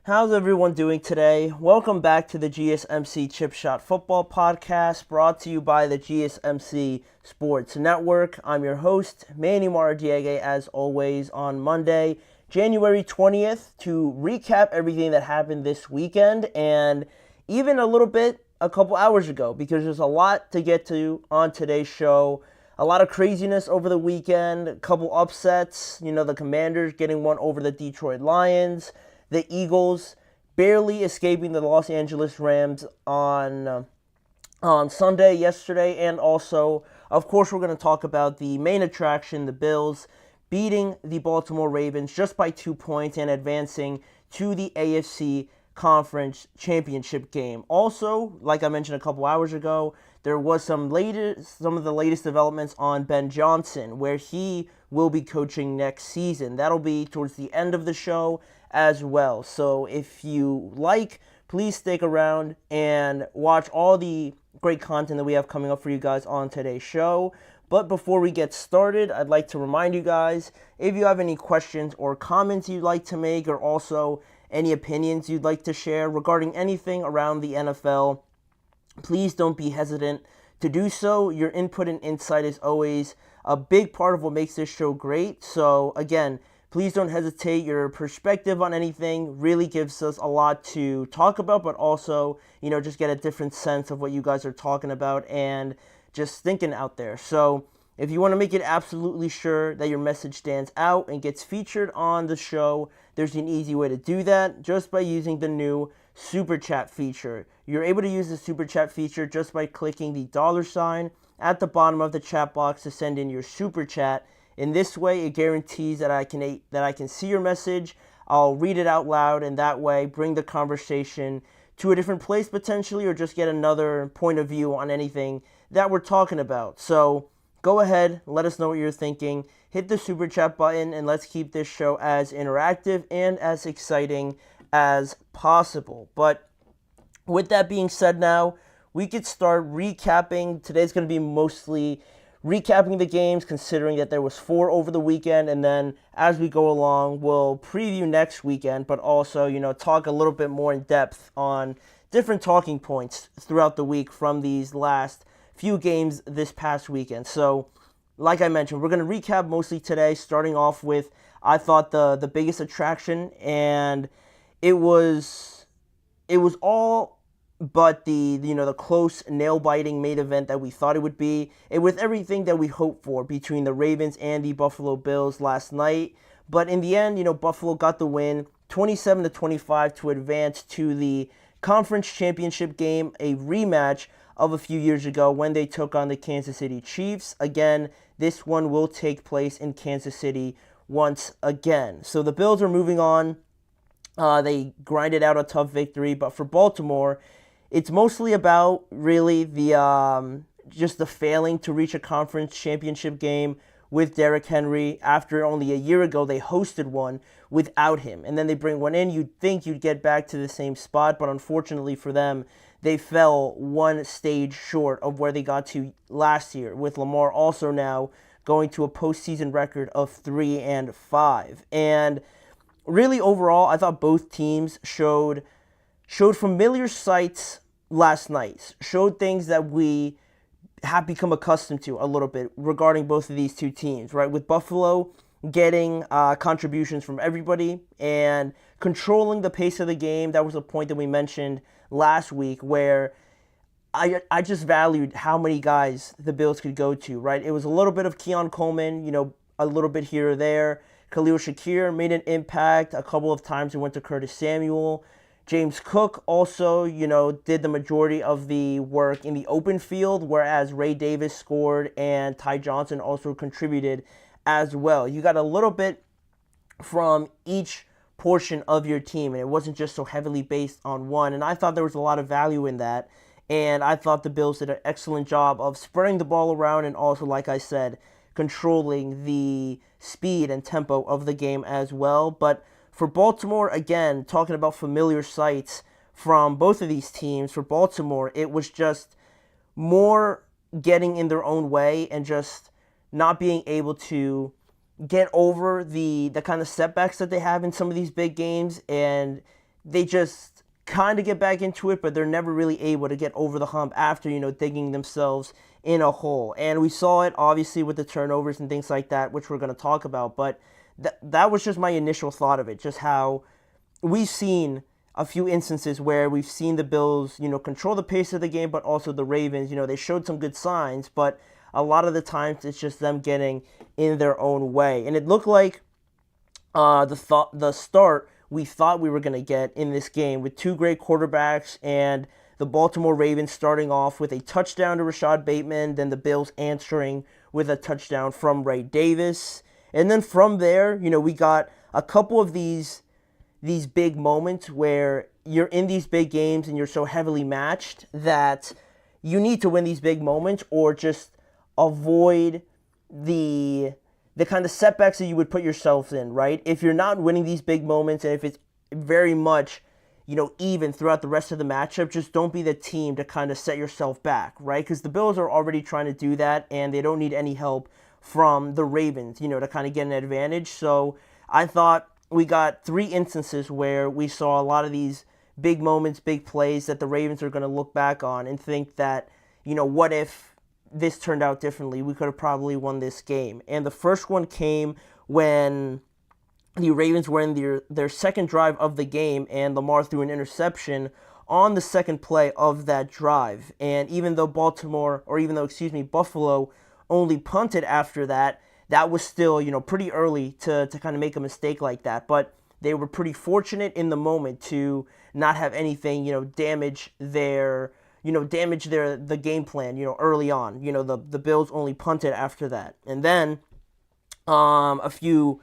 How's everyone doing today? Welcome back to the GSMC Chip Shot Football Podcast, brought to you by the GSMC Sports Network. I'm your host, Manny Maradiaga, as always, on Monday, January 20th, to recap everything that happened this weekend, and even a couple hours ago, because there's a lot to get to on today's show. A lot of craziness over the weekend, a couple upsets, the Commanders getting one over the Detroit Lions, the Eagles barely escaping the Los Angeles Rams on Sunday, yesterday, and also, of course, we're going to talk about the main attraction, the Bills, beating the Baltimore Ravens just by 2 points and advancing to the AFC Conference Championship game. Also, like I mentioned a couple hours ago, there was some of the latest developments on Ben Johnson, where he will be coaching next season. That'll be towards the end of the show as well. So if you like, please stick around and watch all the great content that we have coming up for you guys on today's show. But before we get started, I'd like to remind you guys, if you have any questions or comments you'd like to make, or also any opinions you'd like to share regarding anything around the NFL, please don't be hesitant to do so. Your input and insight is always a big part of what makes this show great. So again, please don't hesitate. Your perspective on anything really gives us a lot to talk about, but also, just get a different sense of what you guys are talking about and just thinking out there. So if you want to make it absolutely sure that your message stands out and gets featured on the show, there's an easy way to do that just by using the new Super Chat feature. You're able to use the Super Chat feature just by clicking the $ at the bottom of the chat box to send in your Super Chat. In this way, it guarantees that I can see your message, I'll read it out loud, and that way bring the conversation to a different place potentially, or just get another point of view on anything that we're talking about. So go ahead, let us know what you're thinking. Hit the Super Chat button, and let's keep this show as interactive and as exciting as possible. But with that being said, now we could start recapping. Today's going to be mostly recapping the games, considering that there was 4 over the weekend, and then as we go along, we'll preview next weekend, but also, talk a little bit more in depth on different talking points throughout the week from these last few games this past weekend. So, like I mentioned, we're going to recap mostly today, starting off with, I thought, the biggest attraction, and it was all but the close, nail-biting main event that we thought it would be, and with everything that we hoped for between the Ravens and the Buffalo Bills last night. But in the end, Buffalo got the win, 27-25, to advance to the Conference Championship game, a rematch of a few years ago when they took on the Kansas City Chiefs. Again, this one will take place in Kansas City once again. So the Bills are moving on. They grinded out a tough victory, but for Baltimore, it's mostly about really the just the failing to reach a conference championship game with Derrick Henry. After only a year ago, they hosted one without him, and then they bring one in. You'd think you'd get back to the same spot, but unfortunately for them, they fell one stage short of where they got to last year, with Lamar also now going to a postseason record of 3-5. And really, overall, I thought both teams showed familiar sights last night, showed things that we have become accustomed to a little bit regarding both of these two teams, right? With Buffalo getting contributions from everybody and controlling the pace of the game. That was a point that we mentioned last week, where I just valued how many guys the Bills could go to, right? It was a little bit of Keon Coleman, a little bit here or there. Khalil Shakir made an impact. A couple of times it went to Curtis Samuel. James Cook also, did the majority of the work in the open field, whereas Ray Davis scored and Ty Johnson also contributed as well. You got a little bit from each portion of your team, and it wasn't just so heavily based on one. And I thought there was a lot of value in that. And I thought the Bills did an excellent job of spreading the ball around and also, like I said, controlling the speed and tempo of the game as well. But for Baltimore, again, talking about familiar sights from both of these teams, for Baltimore, it was just more getting in their own way and just not being able to get over the kind of setbacks that they have in some of these big games and they just kind of get back into it, but they're never really able to get over the hump after, digging themselves in a hole. And we saw it, obviously, with the turnovers and things like that, which we're going to talk about. But that was just my initial thought of it, just how we've seen a few instances where we've seen the Bills, control the pace of the game, but also the Ravens, they showed some good signs, but a lot of the times it's just them getting in their own way. And it looked like the start we thought we were going to get in this game with two great quarterbacks and the Baltimore Ravens starting off with a touchdown to Rashad Bateman, then the Bills answering with a touchdown from Ray Davis. And then from there, we got a couple of these big moments where you're in these big games and you're so heavily matched that you need to win these big moments or just avoid the kind of setbacks that you would put yourself in, right? If you're not winning these big moments and if it's very much, even throughout the rest of the matchup, just don't be the team to kind of set yourself back, right? Because the Bills are already trying to do that and they don't need any help from the Ravens, to kind of get an advantage. So I thought we got 3 instances where we saw a lot of these big moments, big plays that the Ravens are going to look back on and think that, what if this turned out differently? We could have probably won this game. And the first one came when the Ravens were in their second drive of the game and Lamar threw an interception on the second play of that drive. And even though Buffalo only punted after that, that was still, pretty early to kind of make a mistake like that. But they were pretty fortunate in the moment to not have anything, damage the game plan, early on. The Bills only punted after that. And then a few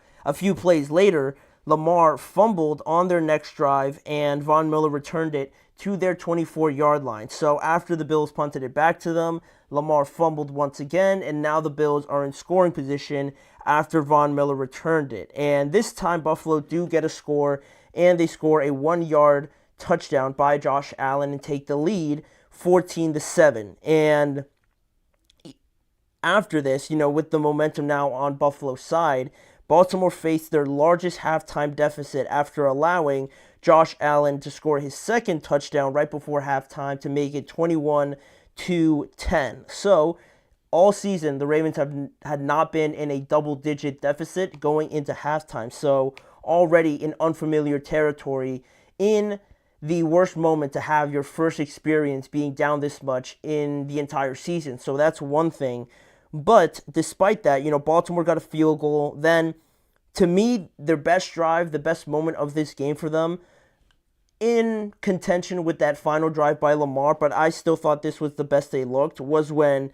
plays later, Lamar fumbled on their next drive and Von Miller returned it to their 24-yard line. So after the Bills punted it back to them, Lamar fumbled once again, and now the Bills are in scoring position after Von Miller returned it. And this time, Buffalo do get a score, and they score a 1-yard touchdown by Josh Allen and take the lead 14-7. And after this, with the momentum now on Buffalo's side, Baltimore faced their largest halftime deficit after allowing Josh Allen to score his second touchdown right before halftime to make it 21-10. So, all season, the Ravens had not been in a double-digit deficit going into halftime. So, already in unfamiliar territory in the worst moment to have your first experience being down this much in the entire season. So, that's one thing. But despite that, Baltimore got a field goal. Then, to me, their best drive, the best moment of this game for them, in contention with that final drive by Lamar, but I still thought this was the best they looked, was when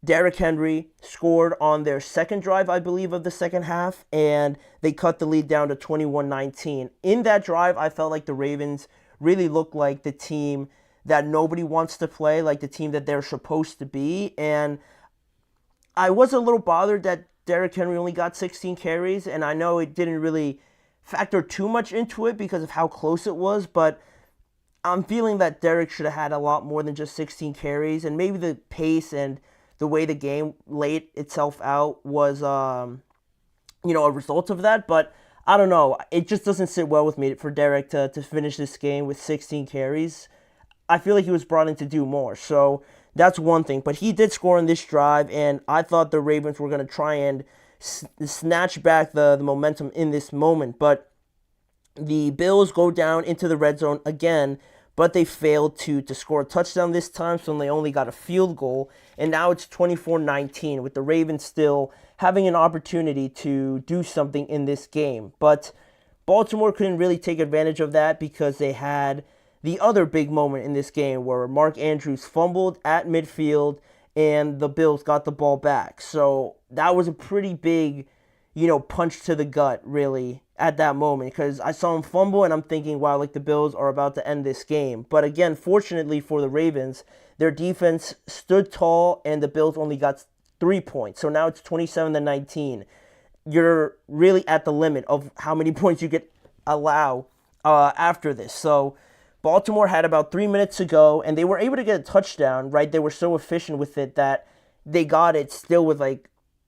Derrick Henry scored on their second drive, I believe, of the second half, and they cut the lead down to 21-19. In that drive, I felt like the Ravens really looked like the team that nobody wants to play, like the team that they're supposed to be, and I was a little bothered that Derrick Henry only got 16 carries, and I know it didn't really factor too much into it because of how close it was, but I'm feeling that Derrick should have had a lot more than just 16 carries, and maybe the pace and the way the game laid itself out was, a result of that, but I don't know. It just doesn't sit well with me for Derrick to finish this game with 16 carries. I feel like he was brought in to do more, so that's one thing. But he did score on this drive, and I thought the Ravens were going to try and snatch back the momentum in this moment. But the Bills go down into the red zone again, but they failed to score a touchdown this time, so they only got a field goal. And now it's 24-19, with the Ravens still having an opportunity to do something in this game. But Baltimore couldn't really take advantage of that because they had the other big moment in this game where Mark Andrews fumbled at midfield and the Bills got the ball back. So that was a pretty big, punch to the gut, really, at that moment, because I saw him fumble and I'm thinking, wow, like the Bills are about to end this game. But again, fortunately for the Ravens, their defense stood tall and the Bills only got 3 points. So now it's 27-19. You're really at the limit of how many points you could allow after this. So Baltimore had about 3 minutes to go, and they were able to get a touchdown, right? They were so efficient with it that they got it still with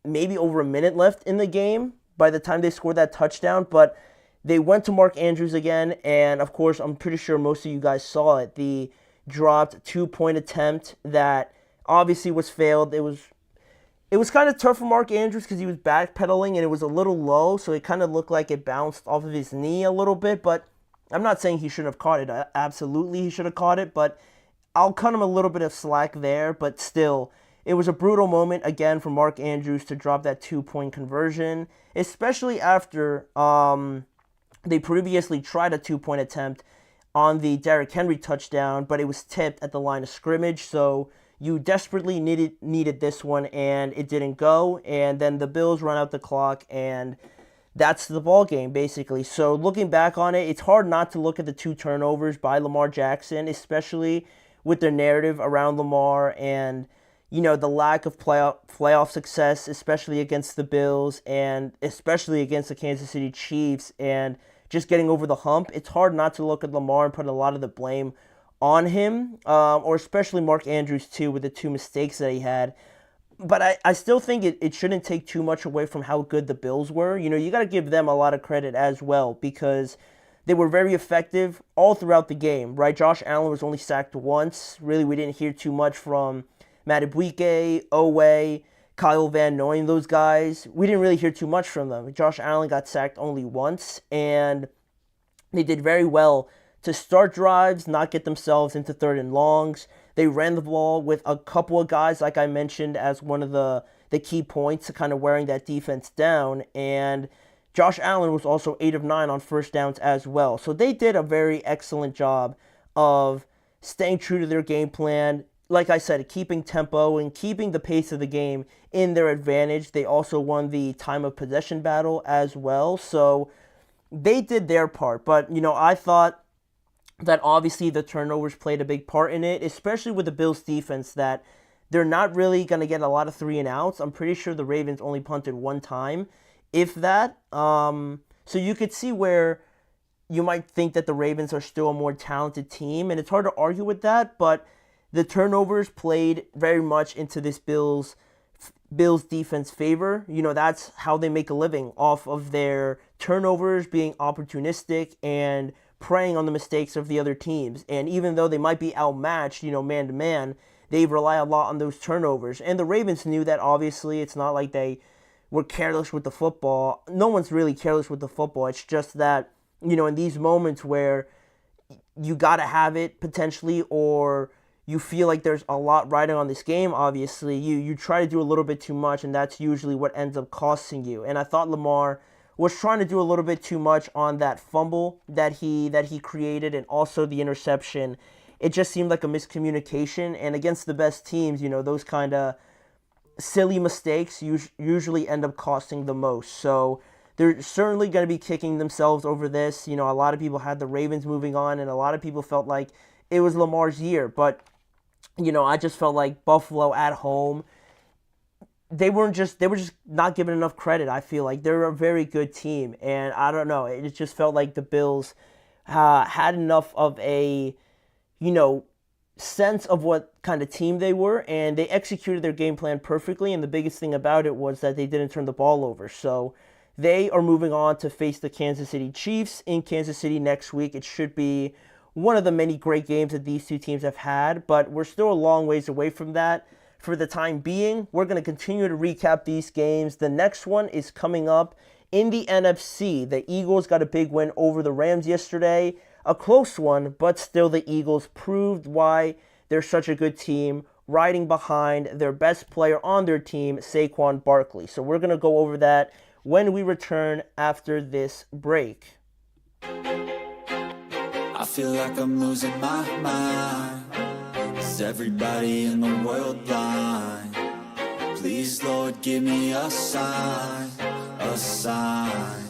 maybe over a minute left in the game by the time they scored that touchdown. But they went to Mark Andrews again, and of course, I'm pretty sure most of you guys saw it. The dropped 2-point attempt that obviously was failed. It was kind of tough for Mark Andrews because he was backpedaling and it was a little low, so it kind of looked like it bounced off of his knee a little bit, but I'm not saying he shouldn't have caught it. Absolutely, he should have caught it, but I'll cut him a little bit of slack there, but still, it was a brutal moment, again, for Mark Andrews to drop that 2-point conversion, especially after they previously tried a 2-point attempt on the Derrick Henry touchdown, but it was tipped at the line of scrimmage, so you desperately needed this one, and it didn't go, and then the Bills run out the clock, and that's the ball game, basically. So looking back on it, it's hard not to look at the 2 turnovers by Lamar Jackson, especially with their narrative around Lamar and, you know, the lack of playoff success, especially against the Bills and especially against the Kansas City Chiefs, and just getting over the hump. It's hard not to look at Lamar and put a lot of the blame on him, or especially Mark Andrews too, with the 2 mistakes that he had. But I still think it shouldn't take too much away from how good the Bills were. You know, you got to give them a lot of credit as well because they were very effective all throughout the game, right? Josh Allen was only sacked once. Really, we didn't hear too much from Madubuike, Owe, Kyle Van Noy, those guys. We didn't really hear too much from them. Josh Allen got sacked only once, and they did very well to start drives, not get themselves into 3rd and longs. They ran the ball with a couple of guys, like I mentioned, as one of the key points to kind of wearing that defense down. And Josh Allen was also 8 of 9 on first downs as well. So they did a very excellent job of staying true to their game plan. Like I said, keeping tempo and keeping the pace of the game in their advantage. They also won the time of possession battle as well. So they did their part. But, you know, I thought that obviously the turnovers played a big part in it, especially with the Bills defense, that they're not really going to get a lot of 3 and outs. I'm pretty sure the Ravens only punted 1 time, if that. So you could see where you might think that the Ravens are still a more talented team, and it's hard to argue with that, but the turnovers played very much into this Bills defense favor. You know, that's how they make a living, off of their turnovers, being opportunistic and preying on the mistakes of the other teams. And even though they might be outmatched, you know, man to man, they rely a lot on those turnovers. And the Ravens knew that, obviously. It's not like they were careless with the football. No one's really careless with the football. It's just that, you know, in these moments where you got to have it potentially, or you feel like there's a lot riding on this game, obviously, you try to do a little bit too much, and that's usually what ends up costing you. And I thought Lamar was trying to do a little bit too much on that fumble that he created, and also the interception. It just seemed like a miscommunication, and against the best teams, you know, those kind of silly mistakes usually end up costing the most. So they're certainly going to be kicking themselves over this. You know, a lot of people had the Ravens moving on, and a lot of people felt like it was Lamar's year. But, you know, I just felt like Buffalo at home, they were just not given enough credit. I feel like they're a very good team, and I don't know, it just felt like the Bills had enough of a, you know, sense of what kind of team they were, and they executed their game plan perfectly. And the biggest thing about it was that they didn't turn the ball over. So they are moving on to face the Kansas City Chiefs in Kansas City next week. It should be one of the many great games that these 2 teams have had, but we're still a long ways away from that. For the time being, we're going to continue to recap these games. The next one is coming up in the NFC. The Eagles got a big win over the Rams yesterday. A close one, but still the Eagles proved why they're such a good team, riding behind their best player on their team, Saquon Barkley. So we're going to go over that when we return after this break. I feel like I'm losing my mind. Is everybody in the world blind? Please, Lord, give me a sign, a sign.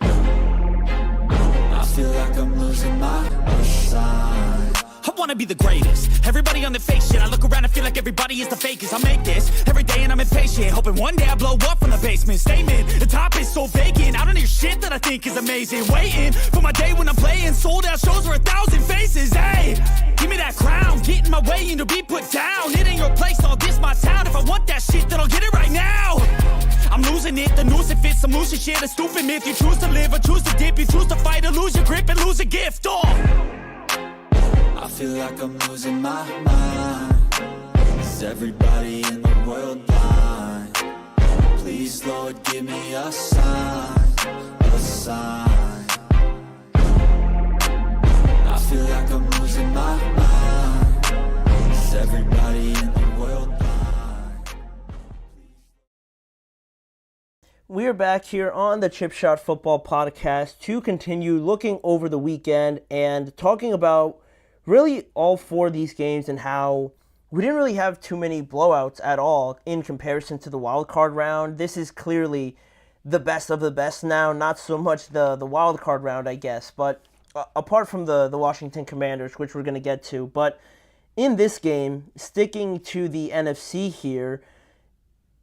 I feel like I'm losing my mind. I wanna be the greatest. Everybody on the fake shit. I look around and feel like everybody is the fakest. I make this every day and I'm impatient, hoping one day I blow up from the basement. Statement, the top is so vacant. I don't hear shit that I think is amazing. Waiting for my day when I'm playing sold out shows for 1,000 faces. Hey, give me that crown, get in my way and to be put down. It ain't your place, I'll diss my town. If I want that shit, then I'll get it right now. I'm losing it, the noose it fits, I'm losing shit, a stupid myth. You choose to live or choose to dip, you choose to fight or lose your grip and lose a gift. I feel like I'm losing my mind. Is everybody in the world blind? Please, Lord, give me a sign, a sign. I feel like I'm losing my mind. Is everybody in the world blind? We are back here on the Chip Shot Football Podcast to continue looking over the weekend and talking about really all four of these games and how we didn't really have too many blowouts at all in comparison to the wild card round. This is clearly the best of the best now, not so much the wild card round, I guess, but apart from the Washington Commanders, which we're going to get to. But in this game, sticking to the NFC here,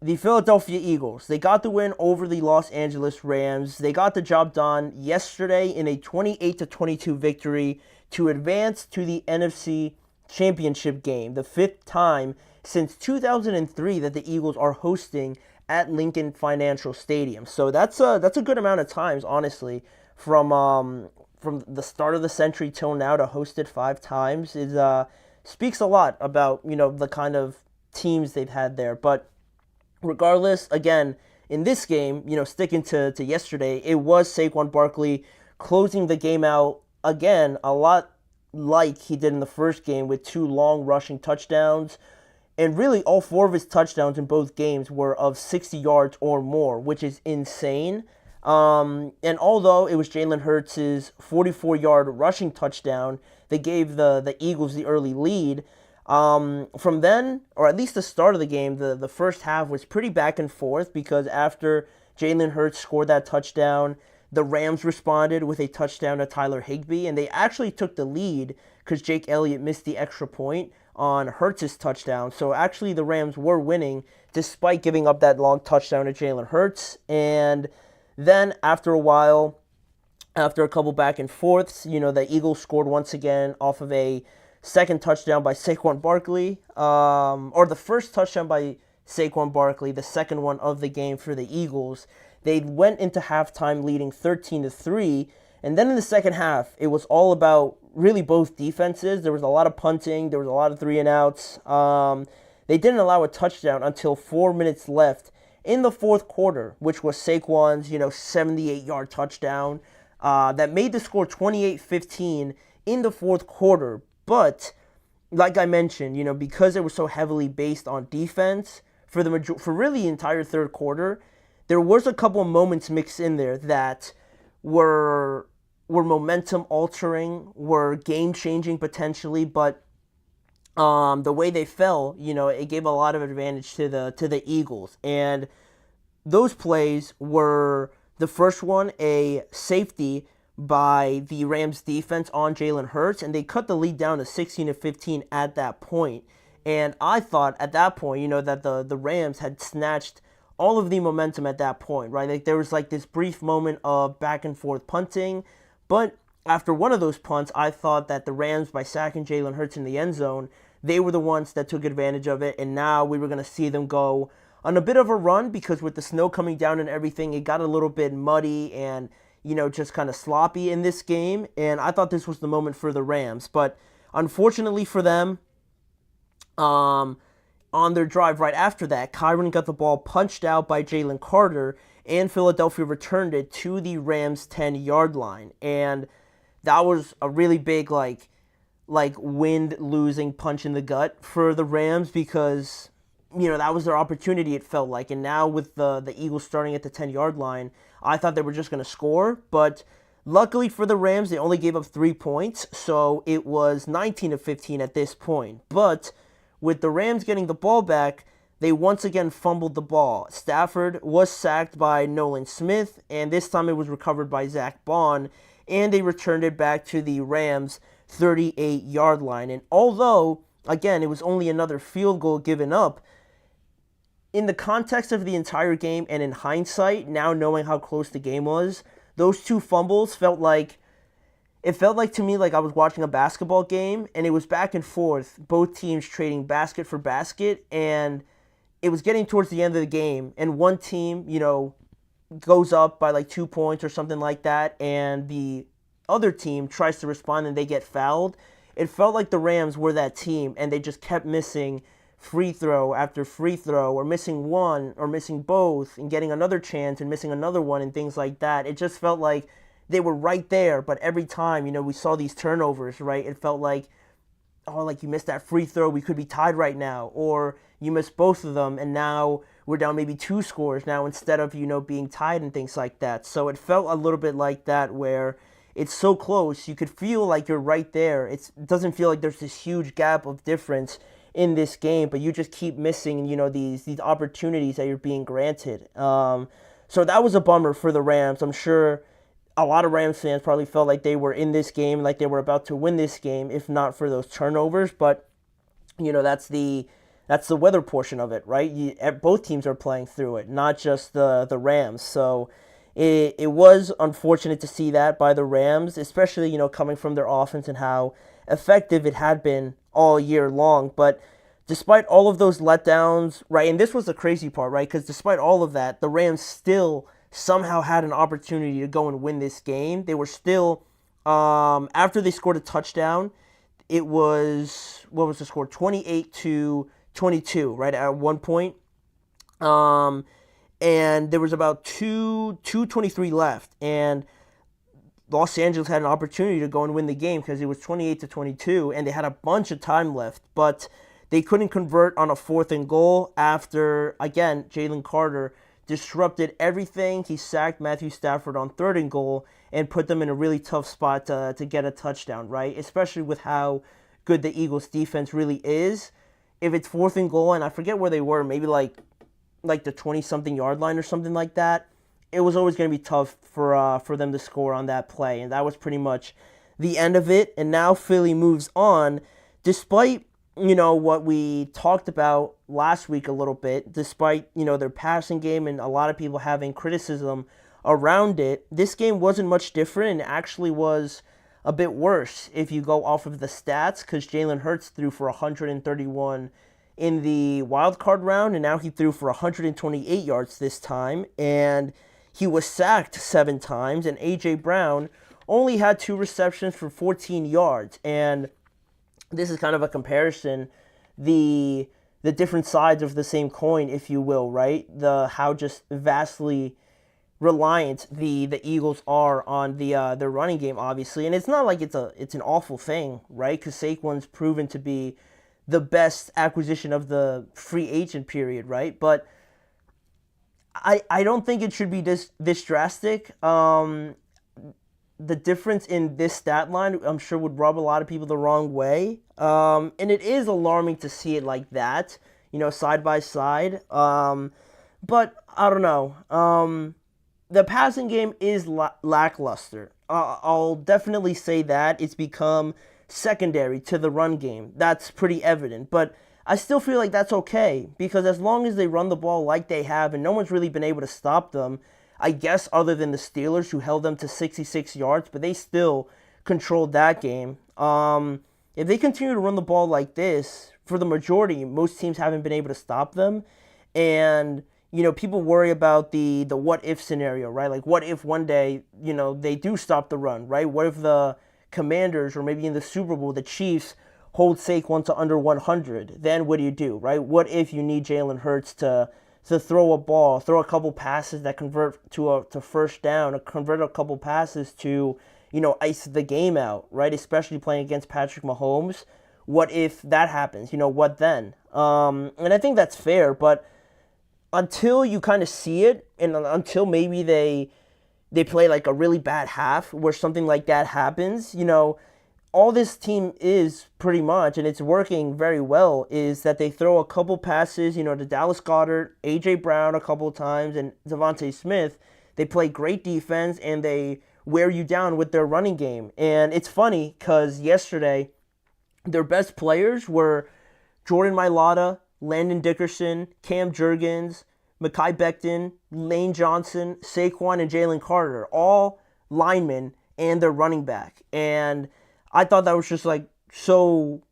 the Philadelphia Eagles, they got the win over the Los Angeles Rams. They got the job done yesterday in a 28-22 victory to advance to the NFC Championship game, the fifth time since 2003 that the Eagles are hosting at Lincoln Financial Stadium. So that's a good amount of times, honestly, from the start of the century till now to host it 5 times. It speaks a lot about, the kind of teams they've had there. But regardless, again, in this game, sticking to yesterday, it was Saquon Barkley closing the game out again, a lot like he did in the first game with 2 long rushing touchdowns. And really, all 4 of his touchdowns in both games were of 60 yards or more, which is insane. And although it was Jalen Hurts' 44-yard rushing touchdown that gave the Eagles the early lead, from then, or at least the start of the game, the first half was pretty back and forth because after Jalen Hurts scored that touchdown, the Rams responded with a touchdown to Tyler Higbee, and they actually took the lead because Jake Elliott missed the extra point on Hurts' touchdown. So actually the Rams were winning despite giving up that long touchdown to Jalen Hurts. And then after a while, after a couple back and forths, the Eagles scored once again off of a second touchdown by Saquon Barkley, or the first touchdown by Saquon Barkley, the second one of the game for the Eagles. They went into halftime leading 13-3, and then in the second half, it was all about really both defenses. There was a lot of punting, there was a lot of 3-and-outs. They didn't allow a touchdown until 4 minutes left in the fourth quarter, which was Saquon's, 78-yard touchdown that made the score 28-15 in the fourth quarter. But like I mentioned, because it was so heavily based on defense for really the entire third quarter, there was a couple of moments mixed in there that were momentum altering, were game changing potentially, but the way they fell, it gave a lot of advantage to the Eagles. And those plays were the first one, a safety by the Rams defense on Jalen Hurts, and they cut the lead down to 16-15 at that point. And I thought at that point, that the Rams had snatched all of the momentum at that point, right? Like there was this brief moment of back and forth punting, but after one of those punts, I thought that the Rams, by sacking Jalen Hurts in the end zone, they were the ones that took advantage of it, and now we were going to see them go on a bit of a run because with the snow coming down and everything, it got a little bit muddy and, just kind of sloppy in this game, and I thought this was the moment for the Rams, but unfortunately for them, on their drive right after that, Kyron got the ball punched out by Jalen Carter, and Philadelphia returned it to the Rams' 10-yard line. And that was a really big, wind-losing punch in the gut for the Rams because, that was their opportunity, it felt like. And now with the Eagles starting at the 10-yard line, I thought they were just going to score. But luckily for the Rams, they only gave up 3 points, so it was 19-15 at this point. But with the Rams getting the ball back, they once again fumbled the ball. Stafford was sacked by Nolan Smith, and this time it was recovered by Zach Bond, and they returned it back to the Rams' 38-yard line. And although, again, it was only another field goal given up, in the context of the entire game and in hindsight, now knowing how close the game was, those 2 fumbles felt like to me like I was watching a basketball game, and it was back and forth, both teams trading basket for basket, and it was getting towards the end of the game, and one team, goes up by like 2 points or something like that, and the other team tries to respond and they get fouled. It felt like the Rams were that team, and they just kept missing free throw after free throw, or missing one or missing both and getting another chance and missing another one and things like that. It just felt like they were right there, but every time, we saw these turnovers, right? It felt like, oh, like you missed that free throw, we could be tied right now, or you missed both of them and now we're down maybe 2 scores now instead of, being tied and things like that. So it felt a little bit like that, where it's so close, you could feel like you're right there. It doesn't feel like there's this huge gap of difference in this game, but you just keep missing, these opportunities that you're being granted. So that was a bummer for the Rams. I'm sure a lot of Rams fans probably felt like they were in this game, like they were about to win this game, if not for those turnovers. But that's the weather portion of it, right? Both teams are playing through it, not just the Rams. So it was unfortunate to see that by the Rams, especially coming from their offense and how effective it had been all year long. But despite all of those letdowns, right, and this was the crazy part, right, because despite all of that, the Rams still somehow had an opportunity to go and win this game. They were still, after they scored a touchdown, it was, what was the score, 28-22, right, at one point. And there was about 2:23 left, and Los Angeles had an opportunity to go and win the game because it was 28-22, and they had a bunch of time left, but they couldn't convert on a 4th and goal after, again, Jalen Carter disrupted everything. He sacked Matthew Stafford on 3rd and goal and put them in a really tough spot to get a touchdown, right? Especially with how good the Eagles defense really is. If it's 4th and goal, and I forget where they were, maybe like the 20-something yard line or something like that, it was always going to be tough for them to score on that play. And that was pretty much the end of it. And now Philly moves on, despite, what we talked about last week a little bit, despite, their passing game and a lot of people having criticism around it. This game wasn't much different, and actually was a bit worse if you go off of the stats, because Jalen Hurts threw for 131 in the wild card round, and now he threw for 128 yards this time, and he was sacked 7 times, and A.J. Brown only had 2 receptions for 14 yards. And this is kind of a comparison, the different sides of the same coin, if you will, right? How just vastly reliant the Eagles are on their running game, obviously. And it's not like it's an awful thing, right? Because Saquon's proven to be the best acquisition of the free agent period, right? But I don't think it should be this drastic. The difference in this stat line, I'm sure, would rub a lot of people the wrong way. And it is alarming to see it like that, side by side. But I don't know. The passing game is lackluster. I'll definitely say that. It's become secondary to the run game. That's pretty evident. But I still feel like that's okay, because as long as they run the ball like they have, and no one's really been able to stop them, I guess, other than the Steelers, who held them to 66 yards, but they still controlled that game. If they continue to run the ball like this, for the majority, most teams haven't been able to stop them. And, people worry about the what-if scenario, right? Like, what if one day, they do stop the run, right? What if the Commanders, or maybe in the Super Bowl, the Chiefs hold Saquon to under 100? Then what do you do, right? What if you need Jalen Hurts to throw a ball, throw a couple passes that convert to first down, or convert a couple passes to, ice the game out, right? Especially playing against Patrick Mahomes. What if that happens? What then? And I think that's fair, but until you kind of see it, and until maybe they play like a really bad half where something like that happens, all this team is pretty much, and it's working very well, is that they throw a couple passes, to Dallas Goedert, A.J. Brown a couple times, and Devontae Smith. They play great defense, and they wear you down with their running game. And it's funny, because yesterday, their best players were Jordan Mailata, Landon Dickerson, Cam Jurgens, Mekhi Becton, Lane Johnson, Saquon, and Jalen Carter, all linemen and their running back. And I thought that was just like so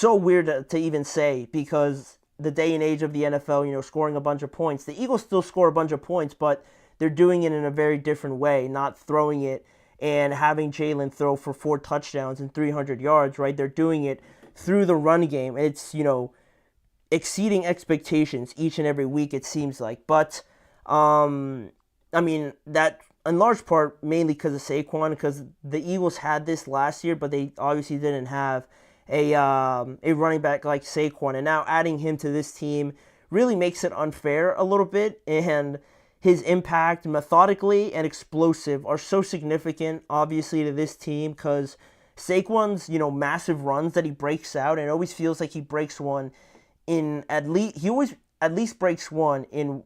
weird to even say, because the day and age of the NFL, scoring a bunch of points. The Eagles still score a bunch of points, but they're doing it in a very different way, not throwing it and having Jaylen throw for 4 touchdowns and 300 yards, right? They're doing it through the run game. It's, exceeding expectations each and every week, it seems like. But, that in large part mainly because of Saquon, because the Eagles had this last year, but they obviously didn't have a running back like Saquon. And now adding him to this team really makes it unfair a little bit, and his impact methodically and explosive are so significant, obviously, to this team, because Saquon's, massive runs that he breaks out, and it always feels like he breaks one in he always at least breaks one in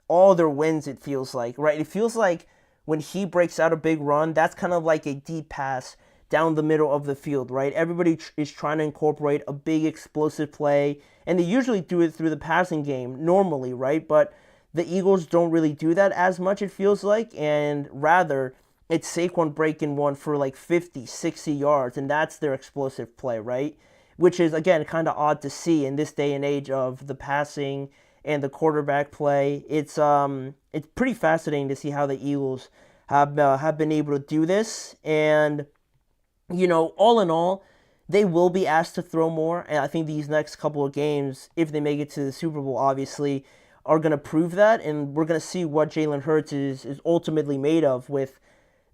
all their wins, it feels like, right? It feels like when he breaks out a big run, that's kind of like a deep pass down the middle of the field, right? Everybody is trying to incorporate a big explosive play, and they usually do it through the passing game normally, right? But the Eagles don't really do that as much, it feels like, and rather it's Saquon breaking one for like 50, 60 yards, and that's their explosive play, right? Which is, again, kind of odd to see in this day and age of the passing and the quarterback play. It's pretty fascinating to see how the Eagles have been able to do this, and all in all, they will be asked to throw more, and I think these next couple of games, if they make it to the Super Bowl, obviously, are going to prove that, and we're going to see what Jalen Hurts is ultimately made of with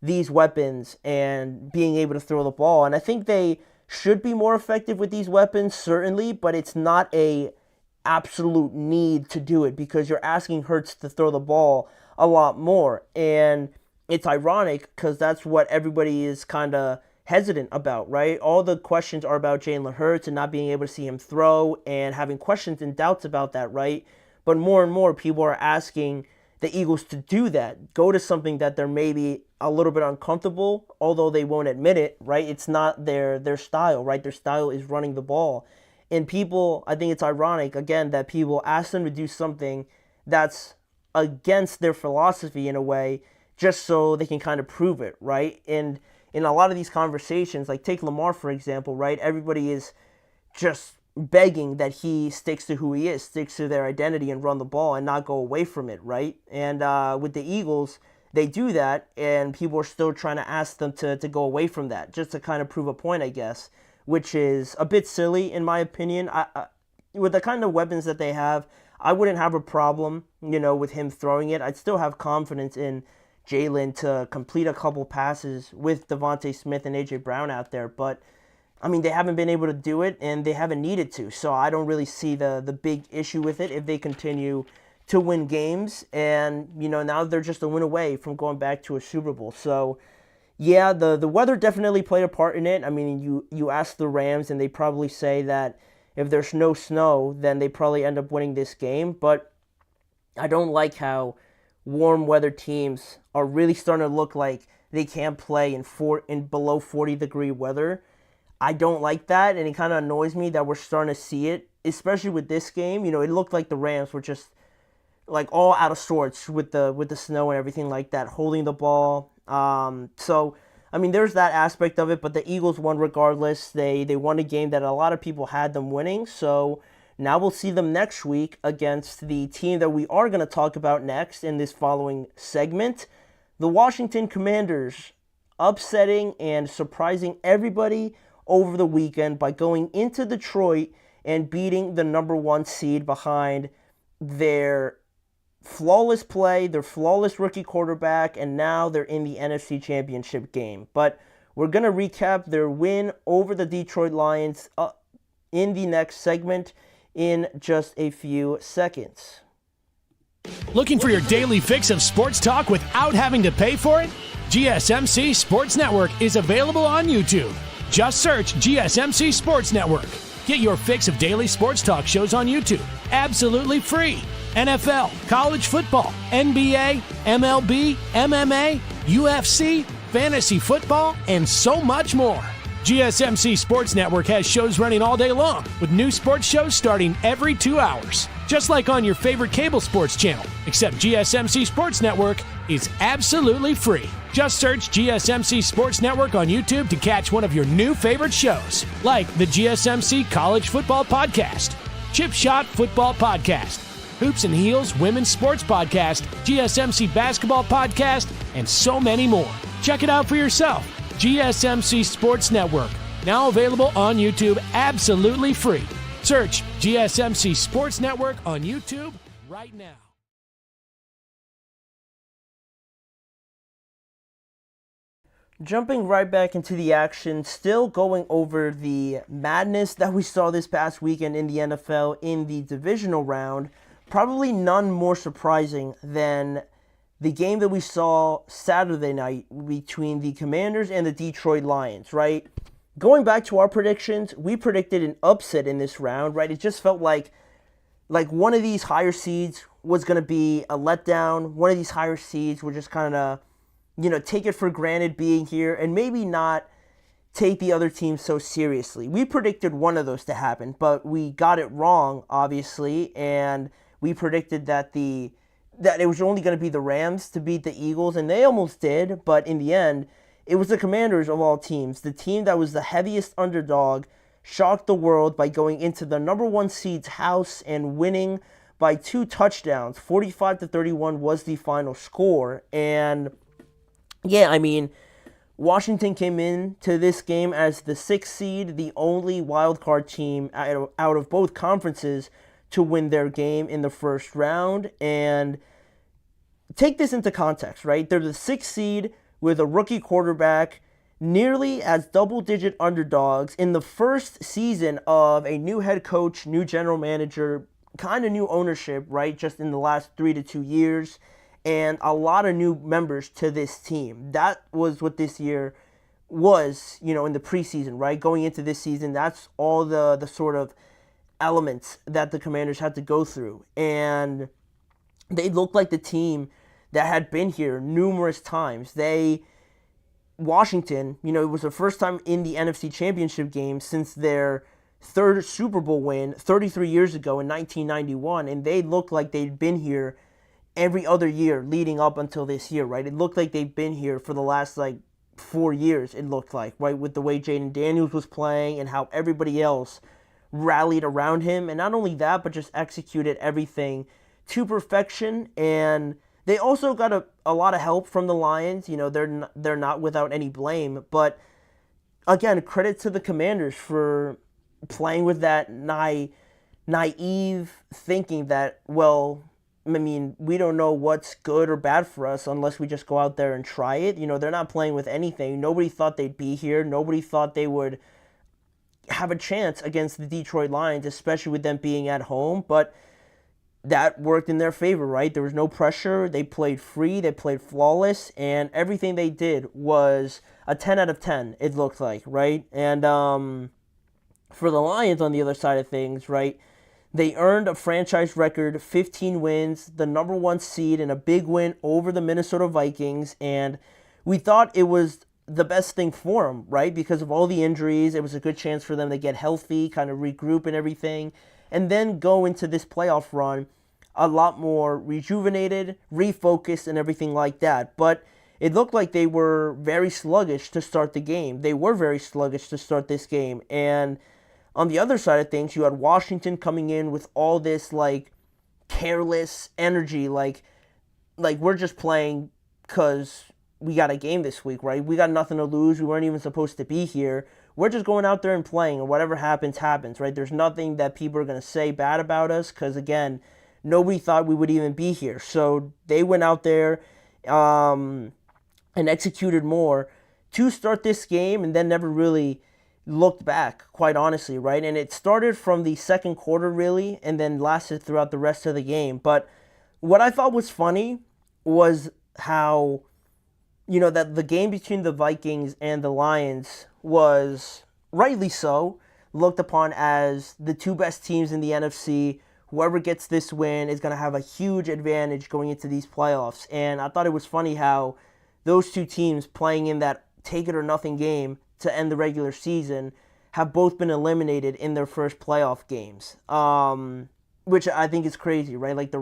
these weapons and being able to throw the ball. And I think they should be more effective with these weapons, certainly, but it's not a absolute need to do it, because you're asking Hurts to throw the ball a lot more. And it's ironic because that's what everybody is kind of hesitant about, right? All the questions are about Jalen Hurts and not being able to see him throw and having questions and doubts about that, right? But more and more people are asking the Eagles to do that, go to something that they're maybe a little bit uncomfortable, although they won't admit it, right? It's not their style, right? Their style is running the ball. And people, I think it's ironic, again, that people ask them to do something that's against their philosophy in a way, just so they can kind of prove it, right? And in a lot of these conversations, like take Lamar, for example, right? Everybody is just begging that he sticks to who he is, sticks to their identity and run the ball and not go away from it, right? And with the Eagles, they do that, and people are still trying to ask them to go away from that, just to kind of prove a point, I guess, which is a bit silly in my opinion. With the kind of weapons that they have, I wouldn't have a problem, with him throwing it. I'd still have confidence in Jaylen to complete a couple passes with Devontae Smith and A.J. Brown out there, but they haven't been able to do it, and they haven't needed to, so I don't really see the big issue with it if they continue to win games, and, now they're just a win away from going back to a Super Bowl. So, yeah, the weather definitely played a part in it. You ask the Rams, and they probably say that if there's no snow, then they probably end up winning this game, but I don't like how warm weather teams are really starting to look like they can't play in below 40-degree weather. I don't like that, and it kind of annoys me that we're starting to see it, especially with this game. It looked like the Rams were just like all out of sorts with the snow and everything like that, holding the ball. So there's that aspect of it, but the Eagles won regardless. They won a game that a lot of people had them winning, so now we'll see them next week against the team that we are going to talk about next in this following segment, the Washington Commanders, upsetting and surprising everybody over the weekend by going into Detroit and beating the number 1 seed behind their flawless play, their flawless rookie quarterback, and now they're in the NFC Championship game. But we're going to recap their win over the Detroit Lions in the next segment in just a few seconds. Looking for your daily fix of sports talk without having to pay for it? GSMC Sports Network is available on YouTube. Just search GSMC Sports Network. Get your fix of daily sports talk shows on YouTube, absolutely free. NFL, college football, NBA, MLB, MMA, UFC, fantasy football, and so much more. GSMC Sports Network has shows running all day long, with new sports shows starting every 2 hours. Just like on your favorite cable sports channel, except GSMC Sports Network is absolutely free. Just search GSMC Sports Network on YouTube to catch one of your new favorite shows, like the GSMC College Football Podcast. Chip Shot Football Podcast, Hoops and Heels Women's Sports Podcast, GSMC Basketball Podcast, and so many more. Check it out for yourself. GSMC Sports Network, now available on YouTube absolutely free. Search GSMC Sports Network on YouTube right now. Jumping right back into the action, still going over the madness that we saw this past weekend in the NFL in the divisional round. Probably none more surprising than the game that we saw Saturday night between the Commanders and the Detroit Lions, right? Going back to our predictions, we predicted an upset in this round, right? It just felt like one of these higher seeds was going to be a letdown. One of these higher seeds were just kind of, take it for granted being here and maybe not take the other team so seriously. We predicted one of those to happen, but we got it wrong, obviously, and we predicted that it was only going to be the Rams to beat the Eagles, and they almost did, but in the end, it was the Commanders of all teams. The team that was the heaviest underdog shocked the world by going into the number one seed's house and winning by 2 touchdowns. 45-31 was the final score, and yeah, I mean, Washington came in to this game as the 6th seed, the only wildcard team out of both conferences to win their game in the first round. And take this into context, right? They're the 6th seed with a rookie quarterback, nearly as double-digit underdogs in the first season of a new head coach, new general manager, kind of new ownership, right? Just in the last 3 to 2 years. And a lot of new members to this team. That was what this year was, in the preseason, right? Going into this season, that's all the sort of elements that the Commanders had to go through. And they looked like the team that had been here numerous times. Washington, it was the first time in the NFC Championship game since their 3rd Super Bowl win 33 years ago in 1991. And they looked like they'd been here every other year leading up until this year, right? It looked like they've been here for the last, 4 years, it looked like, right? With the way Jayden Daniels was playing and how everybody else rallied around him. And not only that, but just executed everything to perfection. And they also got a lot of help from the Lions. They're not without any blame. But, again, credit to the Commanders for playing with that naive thinking that, we don't know what's good or bad for us unless we just go out there and try it. They're not playing with anything. Nobody thought they'd be here. Nobody thought they would have a chance against the Detroit Lions, especially with them being at home. But that worked in their favor, right? There was no pressure. They played free. They played flawless. And everything they did was a 10 out of 10, it looked like, right? And for the Lions on the other side of things, right, they earned a franchise record 15 wins, the number one seed, and a big win over the Minnesota Vikings. And we thought it was the best thing for them, right? Because of all the injuries, it was a good chance for them to get healthy, kind of regroup and everything, and then go into this playoff run a lot more rejuvenated, refocused, and everything like that. But it looked like they were very sluggish to start the game. They were very sluggish to start this game. And on the other side of things, you had Washington coming in with all this, careless energy, like we're just playing because we got a game this week, right? We got nothing to lose. We weren't even supposed to be here. We're just going out there and playing, and whatever happens, happens, right? There's nothing that people are going to say bad about us because, again, nobody thought we would even be here. So they went out there and executed more to start this game and then never really looked back, quite honestly, right? And it started from the second quarter, really, and then lasted throughout the rest of the game. But what I thought was funny was how, that the game between the Vikings and the Lions was, rightly so, looked upon as the two best teams in the NFC. Whoever gets this win is going to have a huge advantage going into these playoffs. And I thought it was funny how those two teams playing in that take-it-or-nothing game to end the regular season have both been eliminated in their first playoff games, which I think is crazy, right? Like the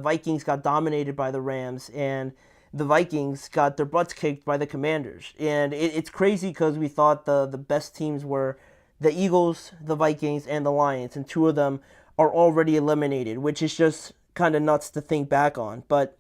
Vikings got dominated by the Rams, and the Vikings got their butts kicked by the Commanders. And it's crazy because we thought the best teams were the Eagles, the Vikings, and the Lions, and 2 of them are already eliminated, which is just kind of nuts to think back on. But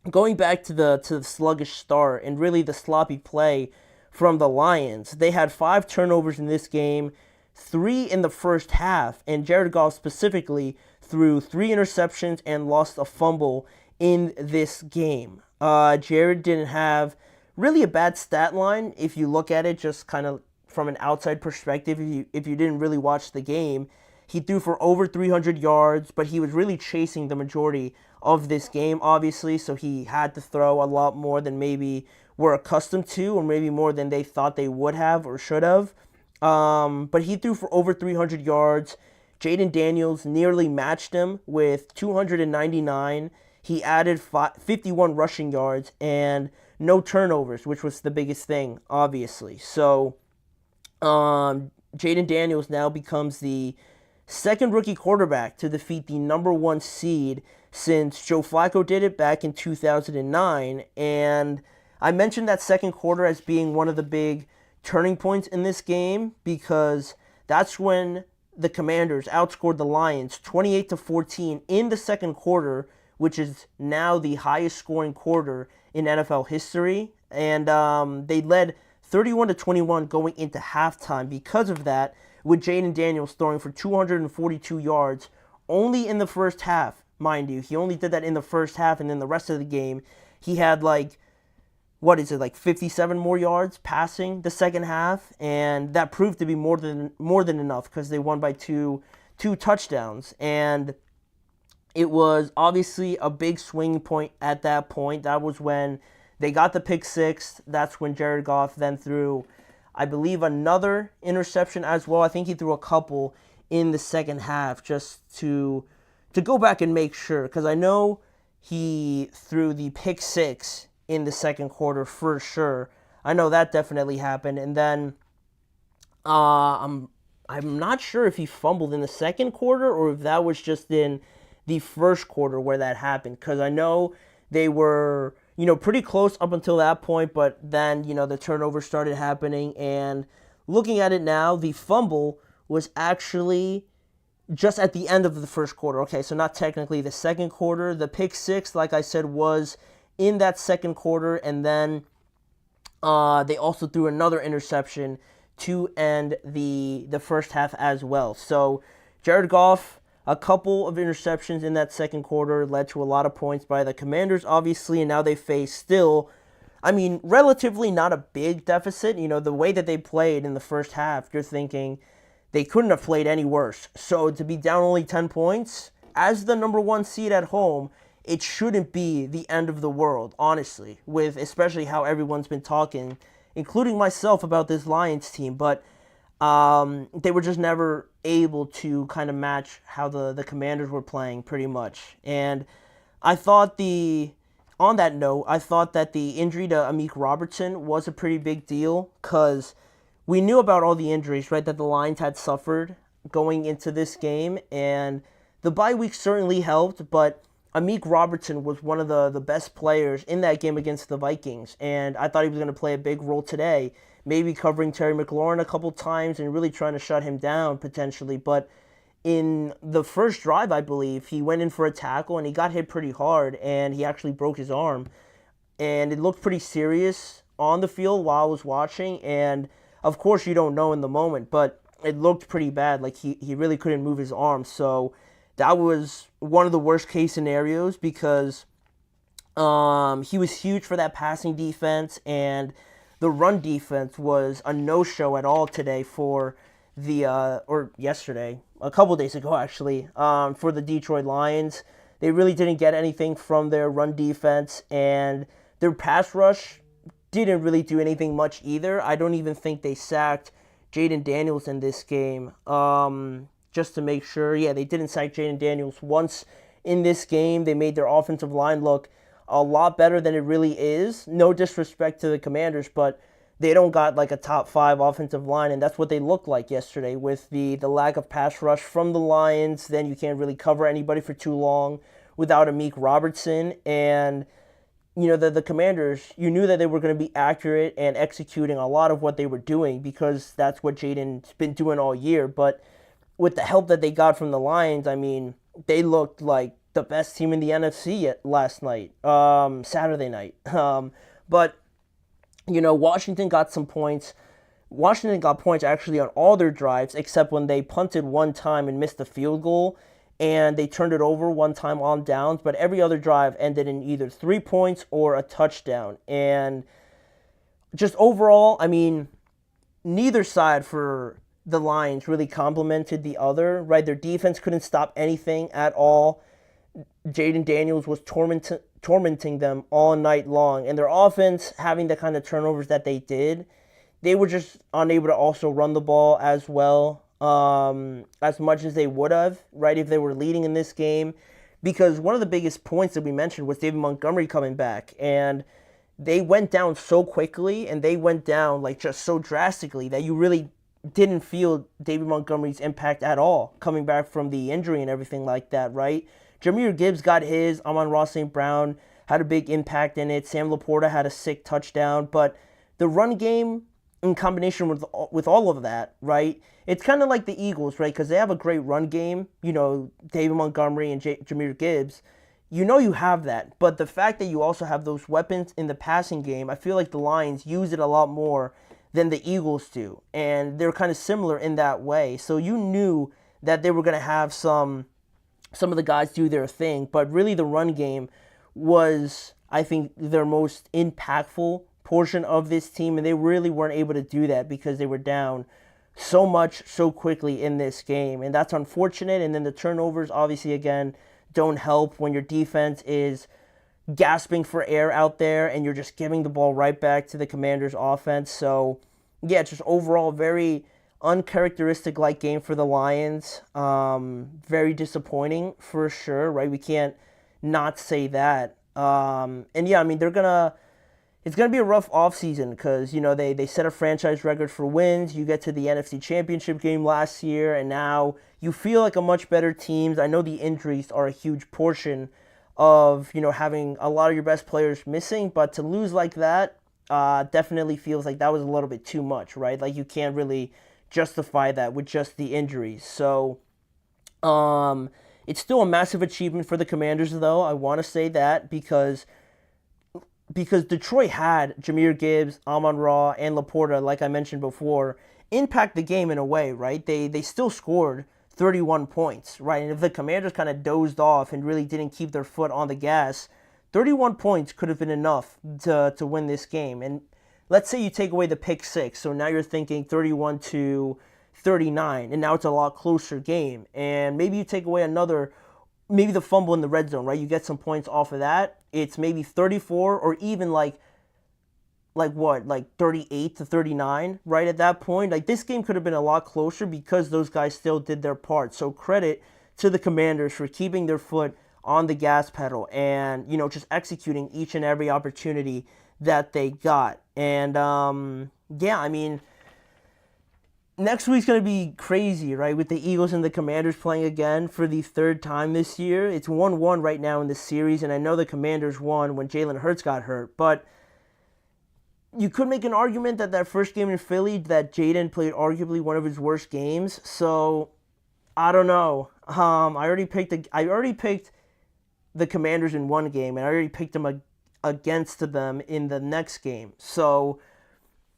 going back to the sluggish start and really the sloppy play from the Lions, they had 5 turnovers in this game, 3 in the first half, and Jared Goff specifically threw 3 interceptions and lost a fumble in this game. Jared didn't have really a bad stat line if you look at it just kind of from an outside perspective. If you didn't really watch the game, he threw for over 300 yards, but he was really chasing the majority of this game, obviously, so he had to throw a lot more than maybe we're accustomed to, or maybe more than they thought they would have or should have. But he threw for over 300 yards. Jayden Daniels nearly matched him with 299. He added 51 rushing yards and no turnovers, which was the biggest thing, obviously. So, Jayden Daniels now becomes the second rookie quarterback to defeat the number 1 seed since Joe Flacco did it back in 2009. And I mentioned that second quarter as being one of the big turning points in this game because that's when the Commanders outscored the Lions 28-14 in the second quarter, which is now the highest scoring quarter in NFL history. And they led 31-21 going into halftime because of that, with Jayden Daniels throwing for 242 yards only in the first half, mind you. He only did that in the first half, and then the rest of the game, he had 57 more yards passing the second half, and that proved to be more than enough because they won by two touchdowns. And it was obviously a big swing point at that point. That was when they got the pick six. That's when Jared Goff then threw, I believe, another interception as well. I think he threw a couple in the second half just to go back and make sure, because I know he threw the pick six in the second quarter for sure. I know that definitely happened. And then I'm not sure if he fumbled in the second quarter or if that was just in the first quarter where that happened, because I know they were, pretty close up until that point, but then, the turnover started happening. And looking at it now, the fumble was actually just at the end of the first quarter. Okay, so not technically the second quarter. The pick six, like I said, was in that second quarter, and then they also threw another interception to end the first half as well. So Jared Goff, a couple of interceptions in that second quarter led to a lot of points by the Commanders, obviously, and now they face still, relatively not a big deficit. The way that they played in the first half, you're thinking they couldn't have played any worse. So to be down only 10 points, as the number 1 seed at home, it shouldn't be the end of the world, honestly, with especially how everyone's been talking, including myself, about this Lions team. But they were just never able to kind of match how the Commanders were playing, pretty much. And I thought on that note, I thought that the injury to Amik Robertson was a pretty big deal, because we knew about all the injuries, right, that the Lions had suffered going into this game, and the bye week certainly helped, but Amik Robertson was one of the best players in that game against the Vikings, and I thought he was going to play a big role today, maybe covering Terry McLaurin a couple times and really trying to shut him down potentially. But in the first drive, I believe, he went in for a tackle and he got hit pretty hard, and he actually broke his arm, and it looked pretty serious on the field while I was watching. And of course you don't know in the moment, but it looked pretty bad. Like he really couldn't move his arm. So that was one of the worst case scenarios, because he was huge for that passing defense, and the run defense was a no-show at all today for or yesterday, a couple days ago actually, for the Detroit Lions. They really didn't get anything from their run defense, and their pass rush didn't really do anything much either. I don't even think they sacked Jayden Daniels in this game. Just to make sure, they didn't sack Jayden Daniels once in this game. They made their offensive line look a lot better than it really is. No disrespect to the Commanders, but they don't got like a top 5 offensive line, and that's what they looked like yesterday with the lack of pass rush from the Lions. Then you can't really cover anybody for too long without Amik Robertson, and the Commanders, you knew that they were going to be accurate and executing a lot of what they were doing because that's what Jayden's been doing all year. But with the help that they got from the Lions, I mean, they looked like the best team in the NFC last night, Saturday night. But, Washington got some points. Washington got points actually on all their drives except when they punted one time and missed the field goal, and they turned it over one time on downs, but every other drive ended in either 3 points or a touchdown. And just overall, I mean, neither side for the Lions really complimented the other, right? Their defense couldn't stop anything at all. Jayden Daniels was tormenting them all night long, and their offense, having the kind of turnovers that they did, they were just unable to also run the ball as well, as much as they would have, right, if they were leading in this game. Because one of the biggest points that we mentioned was David Montgomery coming back, and they went down so quickly, and they went down like just so drastically that you really didn't feel David Montgomery's impact at all coming back from the injury and everything like that, right? Jahmyr Gibbs got his. Amon-Ra St. Brown had a big impact in it. Sam Laporta had a sick touchdown. But the run game, in combination with all of that, right, it's kind of like the Eagles, right, because they have a great run game, David Montgomery and Jahmyr Gibbs. You have that. But the fact that you also have those weapons in the passing game, I feel like the Lions use it a lot more than the Eagles do. And they're kind of similar in that way. So you knew that they were going to have some of the guys do their thing, but really the run game was, I think, their most impactful portion of this team, and they really weren't able to do that because they were down so much so quickly in this game, and that's unfortunate. And then the turnovers, obviously, again, don't help when your defense is gasping for air out there and you're just giving the ball right back to the Commanders' offense. So, yeah, it's just overall very uncharacteristic-like game for the Lions. Very disappointing for sure, right? We can't not say that. And yeah, I mean, it's gonna be a rough offseason because they set a franchise record for wins. You get to the NFC Championship game last year, and now you feel like a much better team. I know the injuries are a huge portion of having a lot of your best players missing, but to lose like that definitely feels like that was a little bit too much, right? Like you can't really justify that with just the injuries. So it's still a massive achievement for the Commanders, though. I want to say that because Detroit had Jahmyr Gibbs, Amon-Ra, and Laporta, like I mentioned before, impact the game in a way, right? They still scored 31 points, right? And if the Commanders kind of dozed off and really didn't keep their foot on the gas, 31 points could have been enough to win this game. And let's say you take away the pick six, so now you're thinking 31-39, and now it's a lot closer game. And maybe you take away maybe the fumble in the red zone, right? You get some points off of that. It's maybe 34 or even like 38-39, right? At that point, like this game could have been a lot closer because those guys still did their part. So credit to the Commanders for keeping their foot on the gas pedal and, just executing each and every opportunity that they got. And, yeah, I mean, next week's going to be crazy, right, with the Eagles and the Commanders playing again for the third time this year. It's 1-1 right now in the series, and I know the Commanders won when Jalen Hurts got hurt, but you could make an argument that first game in Philly, that Jayden played arguably one of his worst games. So, I don't know. I already picked the Commanders in one game, and I already picked them against them in the next game. So,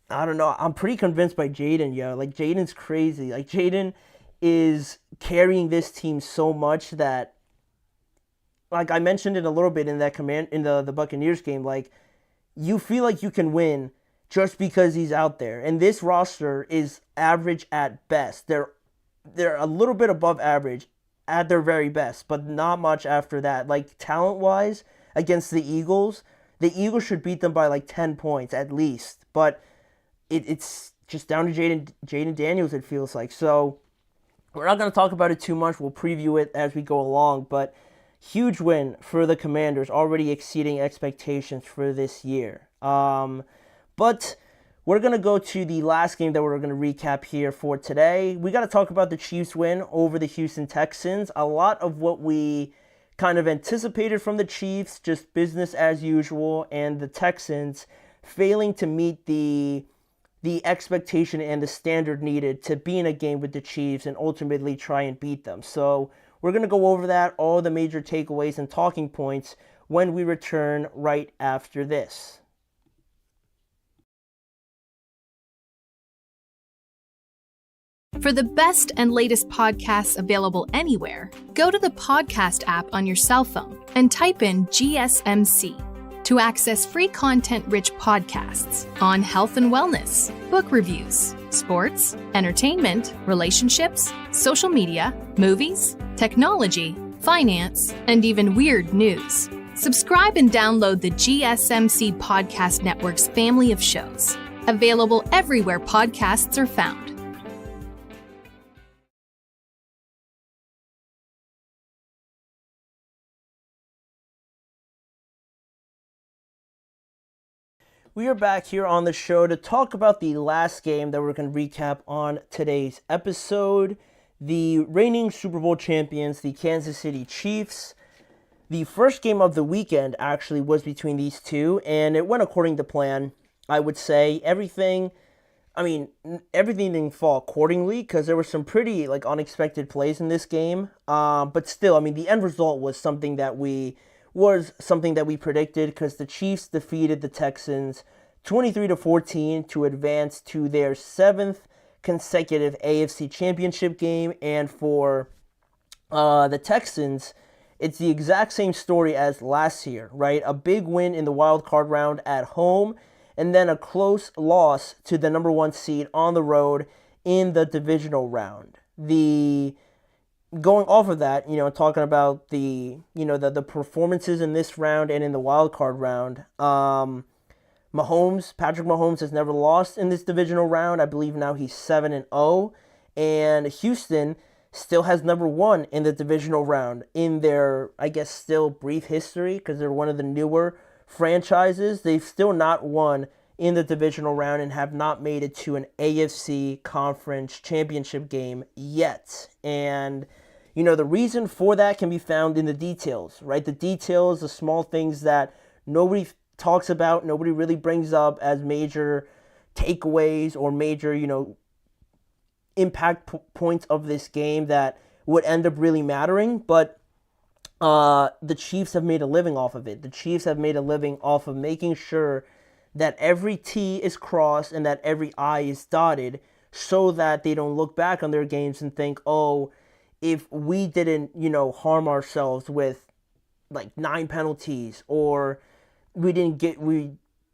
I don't know. I'm pretty convinced by Jayden, yo. Like, Jayden's crazy. Like, Jayden is carrying this team so much that, like I mentioned it a little bit in the Buccaneers game, like, you feel like you can win just because he's out there. And this roster is average at best. They're a little bit above average at their very best, but not much after that. Like, talent-wise, against the Eagles should beat them by like 10 points at least. But it's just down to Jayden Daniels, it feels like. So we're not going to talk about it too much. We'll preview it as we go along. But huge win for the Commanders, already exceeding expectations for this year. But we're going to go to the last game that we're going to recap here for today. We got to talk about the Chiefs win over the Houston Texans. A lot of what we kind of anticipated from the Chiefs, just business as usual, and the Texans failing to meet the expectation and the standard needed to be in a game with the Chiefs and ultimately try and beat them. So we're going to go over that, all the major takeaways and talking points, when we return right after this. For the best and latest podcasts available anywhere, go to the podcast app on your cell phone and type in GSMC to access free content-rich podcasts on health and wellness, book reviews, sports, entertainment, relationships, social media, movies, technology, finance, and even weird news. Subscribe and download the GSMC Podcast Network's family of shows, available everywhere podcasts are found. We are back here on the show to talk about the last game that we're going to recap on today's episode. The reigning Super Bowl champions, the Kansas City Chiefs. The first game of the weekend actually was between these two, and it went according to plan. I would say everything didn't fall accordingly because there were some pretty unexpected plays in this game. But still, the end result was something that we predicted because the Chiefs defeated the Texans 23-14 to advance to their 7th consecutive AFC Championship game. And for the Texans, it's the exact same story as last year, right? A big win in the wild card round at home, and then a close loss to the number 1 seed on the road in the divisional round. Going off of that, talking about the performances in this round and in the wild card round, Patrick Mahomes has never lost in this divisional round. I believe now he's 7-0, and Houston still has never won in the divisional round in their, I guess, still brief history because they're one of the newer franchises. They've still not won in the divisional round and have not made it to an AFC conference championship game yet. And the reason for that can be found in the details, right? The details, the small things that nobody talks about, nobody really brings up as major takeaways or major, impact points of this game that would end up really mattering. But the Chiefs have made a living off of it. The Chiefs have made a living off of making sure that every T is crossed and that every I is dotted so that they don't look back on their games and think, oh, if we didn't, harm ourselves with 9 penalties, or we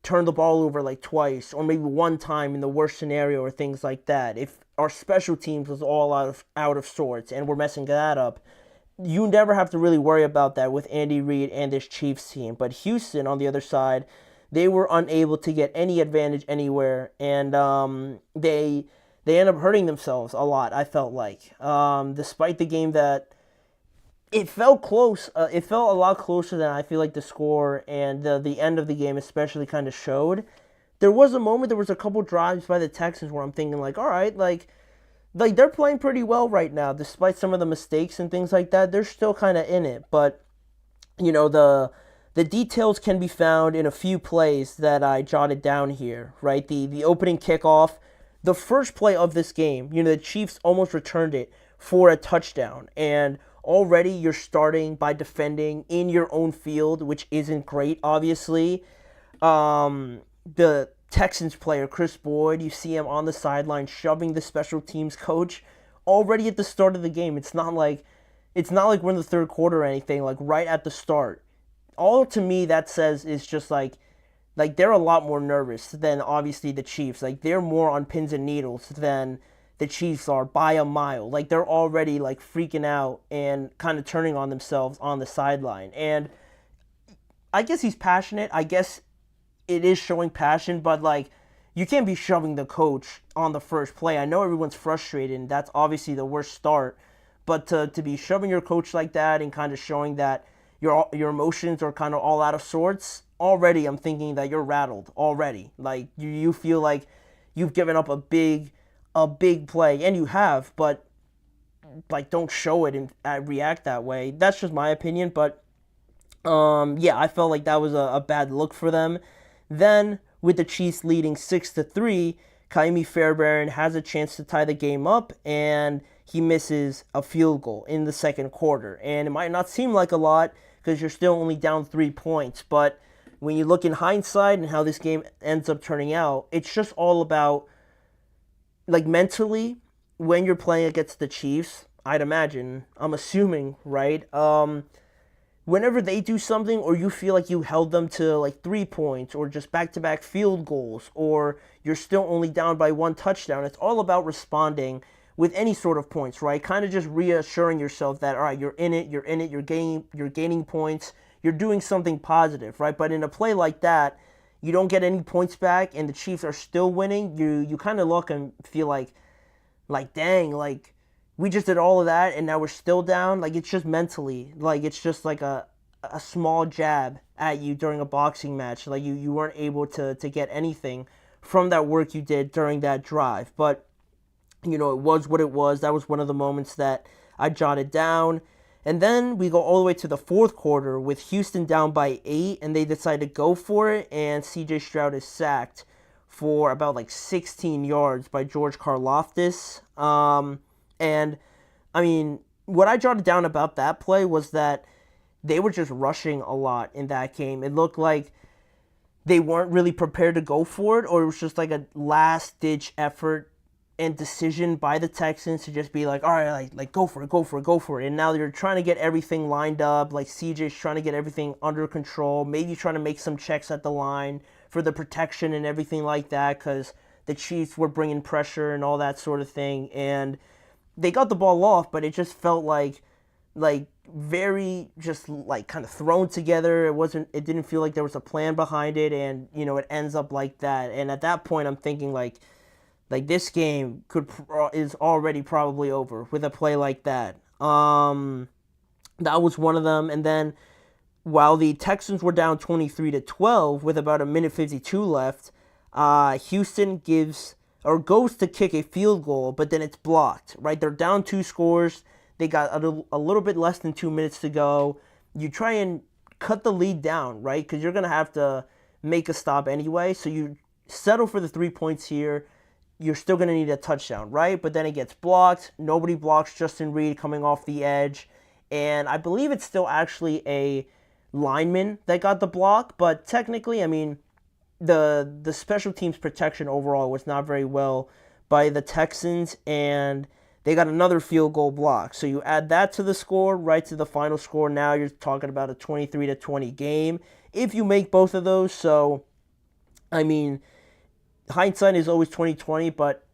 turned the ball over twice, or maybe one time in the worst scenario, or things like that. If our special teams was all out of sorts and we're messing that up, you never have to really worry about that with Andy Reid and this Chiefs team. But Houston, on the other side, they were unable to get any advantage anywhere, and they end up hurting themselves a lot, I felt like. Despite the game that it felt close, it felt a lot closer than I feel like the score and the end of the game especially kind of showed. There was a couple drives by the Texans where I'm thinking all right, they're playing pretty well right now, despite some of the mistakes and things like that. They're still kind of in it, but the details can be found in a few plays that I jotted down here, right? The opening kickoff. The first play of this game, the Chiefs almost returned it for a touchdown. And already you're starting by defending in your own field, which isn't great, obviously. The Texans player, Chris Boyd, you see him on the sideline shoving the special teams coach already at the start of the game. It's not like we're in the third quarter or anything, right at the start. All to me that says is just they're a lot more nervous than obviously the Chiefs. They're more on pins and needles than the Chiefs are by a mile. They're already freaking out and kind of turning on themselves on the sideline. And I guess he's passionate. I guess it is showing passion, but you can't be shoving the coach on the first play. I know everyone's frustrated, and that's obviously the worst start. But to be shoving your coach like that and kind of showing that your emotions are kind of all out of sorts, already I'm thinking that you're rattled already. You feel like you've given up a big play, and you have, but don't show it and react that way. That's just my opinion, but yeah, I felt like that was a bad look for them. Then with the Chiefs leading 6-3, Kaimi Fairbairn has a chance to tie the game up, and he misses a field goal in the second quarter. And it might not seem like a lot because you're still only down 3 points, but when you look in hindsight and how this game ends up turning out, it's just all about, like, mentally, when you're playing against the Chiefs, I'd imagine, I'm assuming, right? Whenever they do something or you feel like you held them to like 3 points or just back-to-back field goals or you're still only down by 1 touchdown, it's all about responding with any sort of points, right? Kind of just reassuring yourself that, all right, you're in it, you're gaining points, you're doing something positive, right? But in a play like that, you don't get any points back and the Chiefs are still winning, you kind of look and feel like dang, like, we just did all of that and now we're still down. Like, it's just mentally, like, it's just like a small jab at you during a boxing match. Like, you weren't able to get anything from that work you did during that drive. But, you know, it was what it was. That was one of the moments that I jotted down. And then we go all the way to the fourth quarter with Houston down by 8, and they decide to go for it, and C.J. Stroud is sacked for about like 16 yards by George Karlaftis. And, I mean, what I jotted down about that play was that they were just rushing a lot in that game. It looked like they weren't really prepared to go for it, or it was just like a last-ditch effort and decision by the Texans to just be like, all right, like go for it. And now they're trying to get everything lined up. Like, CJ's trying to get everything under control, maybe trying to make some checks at the line for the protection and everything like that, because the Chiefs were bringing pressure and all that sort of thing. And they got the ball off, but it just felt like very just like kind of thrown together. It didn't feel like there was a plan behind it, and you know, it ends up like that. And at that point, I'm thinking like this game is already probably over with a play like that. That was one of them. And then while the Texans were down 23-12 with about a minute 52 left, Houston goes to kick a field goal, but then it's blocked, right? They're down 2 scores. They got a little bit less than 2 minutes to go. You try and cut the lead down, right? Because you're going to have to make a stop anyway. So you settle for the 3 points here. You're still going to need a touchdown, right? But then it gets blocked. Nobody blocks Justin Reed coming off the edge. And I believe it's still actually a lineman that got the block. But technically, I mean, the special teams protection overall was not very well by the Texans, and they got another field goal block. So you add that to the score, right to the final score. Now you're talking about a 23-20 game if you make both of those. So, I mean, hindsight is always 20/20, but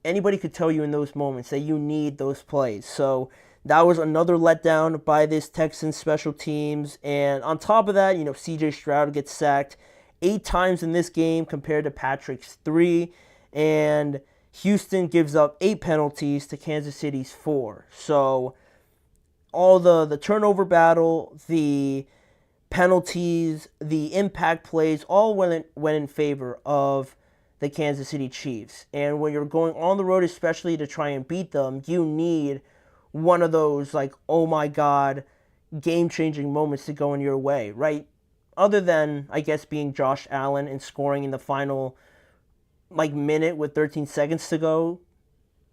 anybody could tell you in those moments that you need those plays. So that was another letdown by this Texans special teams. And on top of that, you know, C.J. Stroud gets sacked 8 times in this game compared to Patrick's 3. And Houston gives up 8 penalties to Kansas City's 4. So all the turnover battle, the penalties, the impact plays, all went in favor of the Kansas City Chiefs. And when you're going on the road, especially to try and beat them, you need one of those, like, oh my God, game-changing moments to go in your way, right? Other than, I guess, being Josh Allen and scoring in the final, like, minute with 13 seconds to go.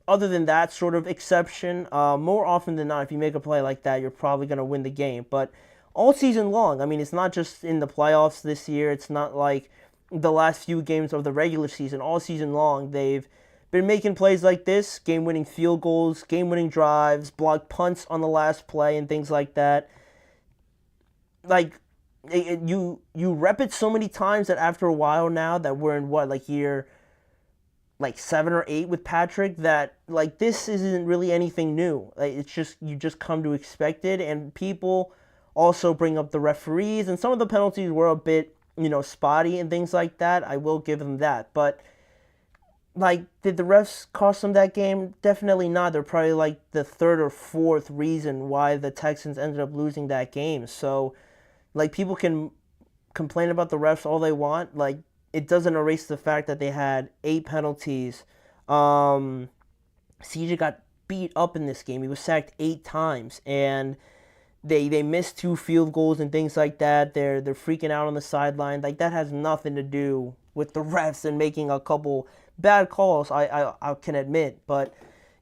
Other than that sort of exception, more often than not, if you make a play like that, you're probably going to win the game. But all season long, I mean, it's not just in the playoffs this year. It's not like the last few games of the regular season. All season long, they've been making plays like this, game-winning field goals, game-winning drives, blocked punts on the last play, and things like that. Like, you rep it so many times that after a while now that we're in year 7 or 8 with Patrick, that like this isn't really anything new. Like, it's just, you just come to expect it. And people also bring up the referees, and some of the penalties were a bit, you know, spotty and things like that. I will give them that. But like, did the refs cost them that game? Definitely not. They're probably like the 3rd or 4th reason why the Texans ended up losing that game. So like, people can complain about the refs all they want. Like, it doesn't erase the fact that they had 8 penalties. CJ got beat up in this game. He was sacked 8 times, and they missed 2 field goals and things like that. They're freaking out on the sideline. Like, that has nothing to do with the refs and making a couple bad calls, I can admit. But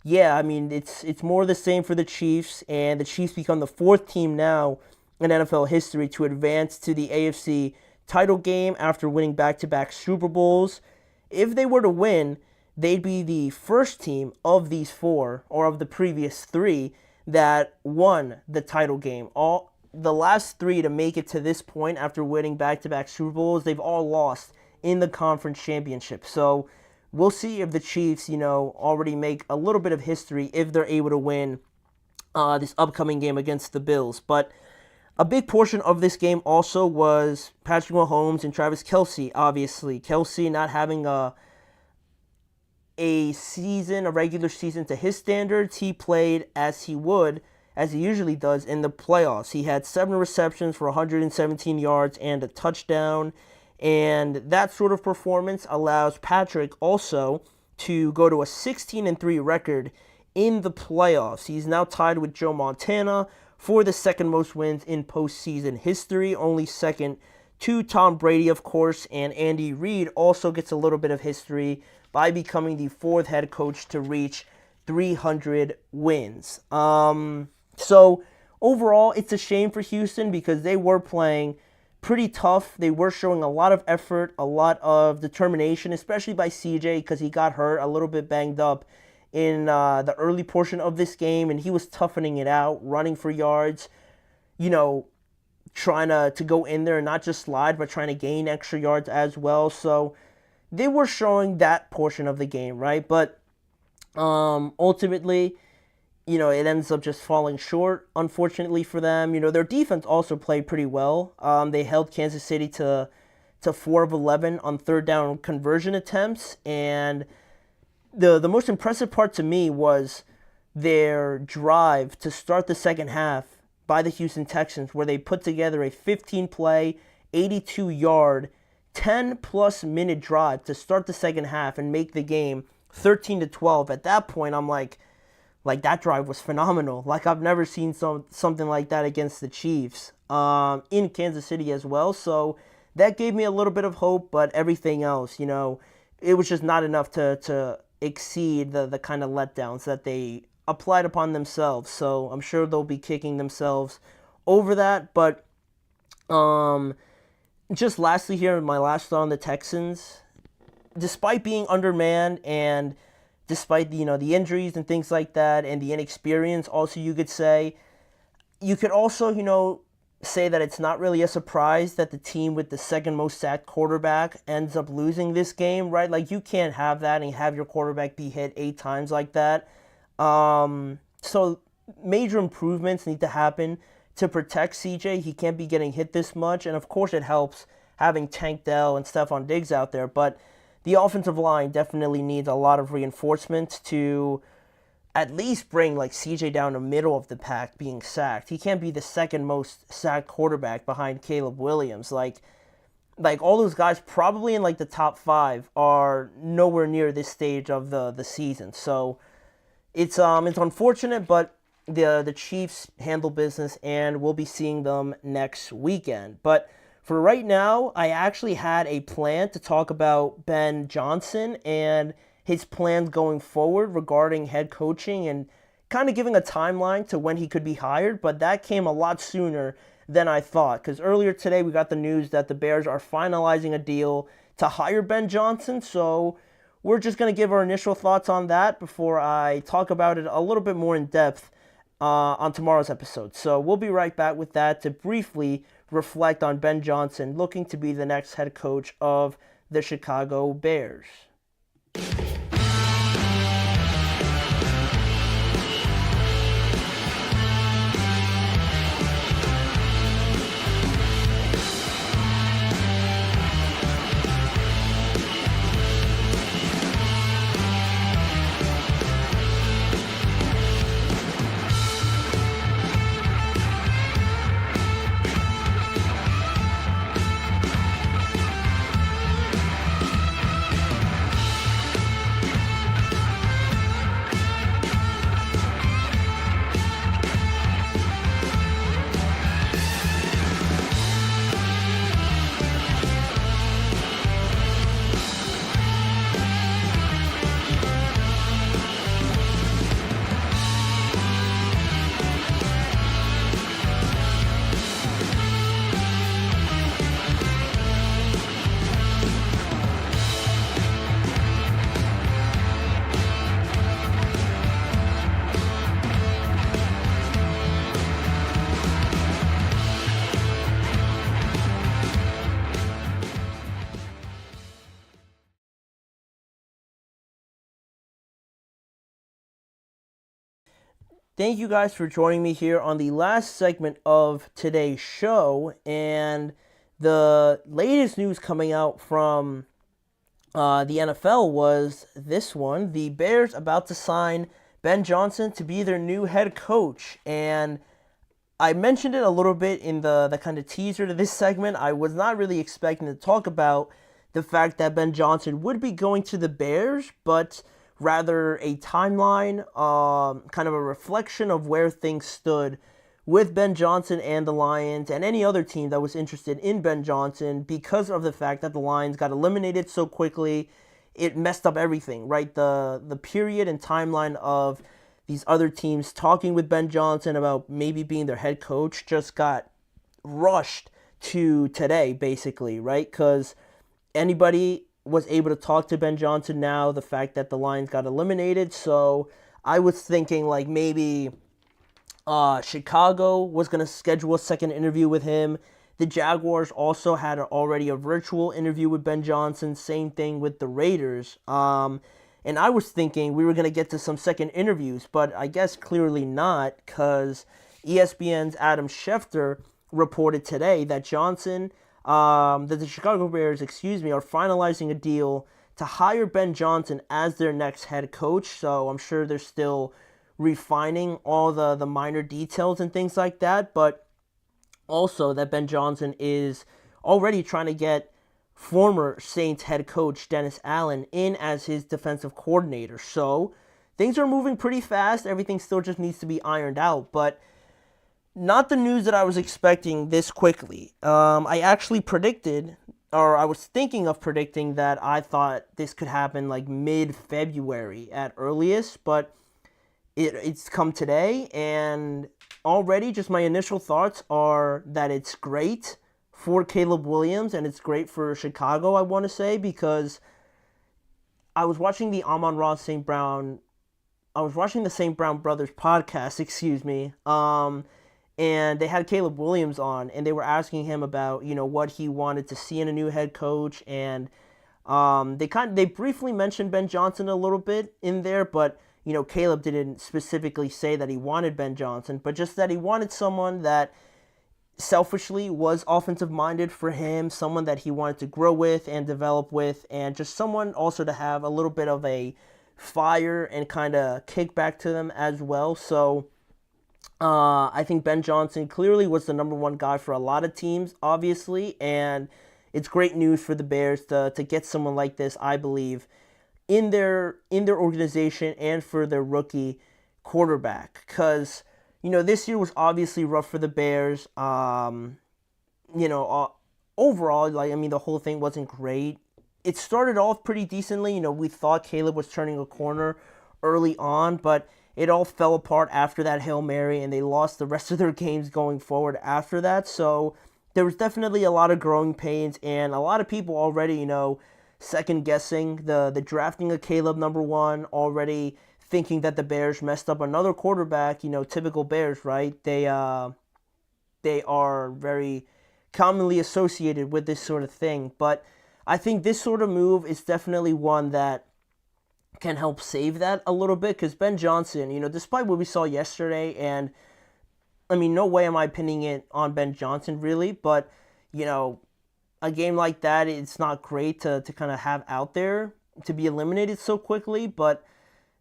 yeah, I mean, it's more the same for the Chiefs, and the Chiefs become the 4th team now in NFL history to advance to the AFC title game after winning back-to-back Super Bowls. If they were to win, they'd be the first team of these 4, or of the previous 3, that won the title game. All the last 3 to make it to this point after winning back-to-back Super Bowls, they've all lost in the conference championship. So we'll see if the Chiefs, already make a little bit of history if they're able to win this upcoming game against the Bills. But a big portion of this game also was Patrick Mahomes and Travis Kelce, obviously. Kelce not having a regular season to his standards. He played as he usually does in the playoffs. He had 7 receptions for 117 yards and a touchdown. And that sort of performance allows Patrick also to go to a 16-3 record in the playoffs. He's now tied with Joe Montana for the 2nd most wins in postseason history, only second to Tom Brady, of course, and Andy Reid also gets a little bit of history by becoming the 4th head coach to reach 300 wins. So overall, it's a shame for Houston because they were playing pretty tough. They were showing a lot of effort, a lot of determination, especially by CJ because he got hurt, a little bit banged up in the early portion of this game, and he was toughening it out, running for yards, trying to go in there and not just slide, but trying to gain extra yards as well. So they were showing that portion of the game, right? But ultimately, it ends up just falling short, unfortunately for them. Their defense also played pretty well. They held Kansas City to 4 of 11 on 3rd down conversion attempts, and the most impressive part to me was their drive to start the second half by the Houston Texans, where they put together a 15-play, 82-yard, 10-plus minute drive to start the second half and make the game 13-12. At that point, I'm like that drive was phenomenal. Like, I've never seen something like that against the Chiefs in Kansas City as well. So that gave me a little bit of hope, but everything else, it was just not enough to exceed the kind of letdowns that they applied upon themselves. So I'm sure they'll be kicking themselves over that. But just lastly here, my last thought on the Texans, despite being undermanned and despite the injuries and things like that and the inexperience, also you could also say that it's not really a surprise that the team with the 2nd most sacked quarterback ends up losing this game, right? Like, you can't have that and have your quarterback be hit 8 times like that. So major improvements need to happen to protect CJ. He can't be getting hit this much, and of course it helps having Tank Dell and Stephon Diggs out there, but the offensive line definitely needs a lot of reinforcements to at least bring CJ down the middle of the pack being sacked. He can't be the 2nd most sacked quarterback behind Caleb Williams. Like all those guys probably in the top 5 are nowhere near this stage of the season. So it's unfortunate, but the Chiefs handle business, and we'll be seeing them next weekend. But for right now, I actually had a plan to talk about Ben Johnson and his plans going forward regarding head coaching and kind of giving a timeline to when he could be hired, but that came a lot sooner than I thought, because earlier today we got the news that the Bears are finalizing a deal to hire Ben Johnson, so we're just going to give our initial thoughts on that before I talk about it a little bit more in depth on tomorrow's episode. So we'll be right back with that to briefly reflect on Ben Johnson looking to be the next head coach of the Chicago Bears. thank you guys for joining me here on the last segment of today's show. And the latest news coming out from the NFL was this one. The Bears about to sign Ben Johnson to be their new head coach. And I mentioned it a little bit in the kind of teaser to this segment. I was not really expecting to talk about the fact that Ben Johnson would be going to the Bears, but rather a timeline, kind of a reflection of where things stood with Ben Johnson and the Lions and any other team that was interested in Ben Johnson because of the fact that the Lions got eliminated so quickly. It messed up everything, right? The period and timeline of these other teams talking with Ben Johnson about maybe being their head coach just got rushed to today, basically, right? Because anybody was able to talk to Ben Johnson now, the fact that the Lions got eliminated. So I was thinking like maybe Chicago was going to schedule a second interview with him. The Jaguars also had already a virtual interview with Ben Johnson. Same thing with the Raiders. And I was thinking we were going to get to some second interviews, but I guess clearly not, because ESPN's Adam Schefter reported today that that the Chicago Bears, are finalizing a deal to hire Ben Johnson as their next head coach. So I'm sure they're still refining all the minor details and things like that, but also that Ben Johnson is already trying to get former Saints head coach Dennis Allen in as his defensive coordinator. So things are moving pretty fast. Everything still just needs to be ironed out, but not the news that I was expecting this quickly. I actually predicted, or I was thinking of predicting, that I thought this could happen like mid-February at earliest, but it's come today, and already just my initial thoughts are that it's great for Caleb Williams and it's great for Chicago, I want to say, because I was watching the St. Brown Brothers podcast, and they had Caleb Williams on, and they were asking him about, what he wanted to see in a new head coach, and they briefly mentioned Ben Johnson a little bit in there, but Caleb didn't specifically say that he wanted Ben Johnson, but just that he wanted someone that selfishly was offensive minded for him, someone that he wanted to grow with and develop with, and just someone also to have a little bit of a fire and kind of kick back to them as well. So I think Ben Johnson clearly was the number one guy for a lot of teams, obviously, and it's great news for the Bears to get someone like this, I believe, in their organization and for their rookie quarterback. Because, this year was obviously rough for the Bears. Overall, the whole thing wasn't great. It started off pretty decently. We thought Caleb was turning a corner early on, but it all fell apart after that Hail Mary, and they lost the rest of their games going forward after that. So there was definitely a lot of growing pains, and a lot of people already, second-guessing the drafting of Caleb number one, already thinking that the Bears messed up another quarterback. Typical Bears, right? They are very commonly associated with this sort of thing. But I think this sort of move is definitely one that can help save that a little bit, because Ben Johnson, despite what we saw yesterday, and no way am I pinning it on Ben Johnson really, but a game like that, it's not great to kind of have out there to be eliminated so quickly. But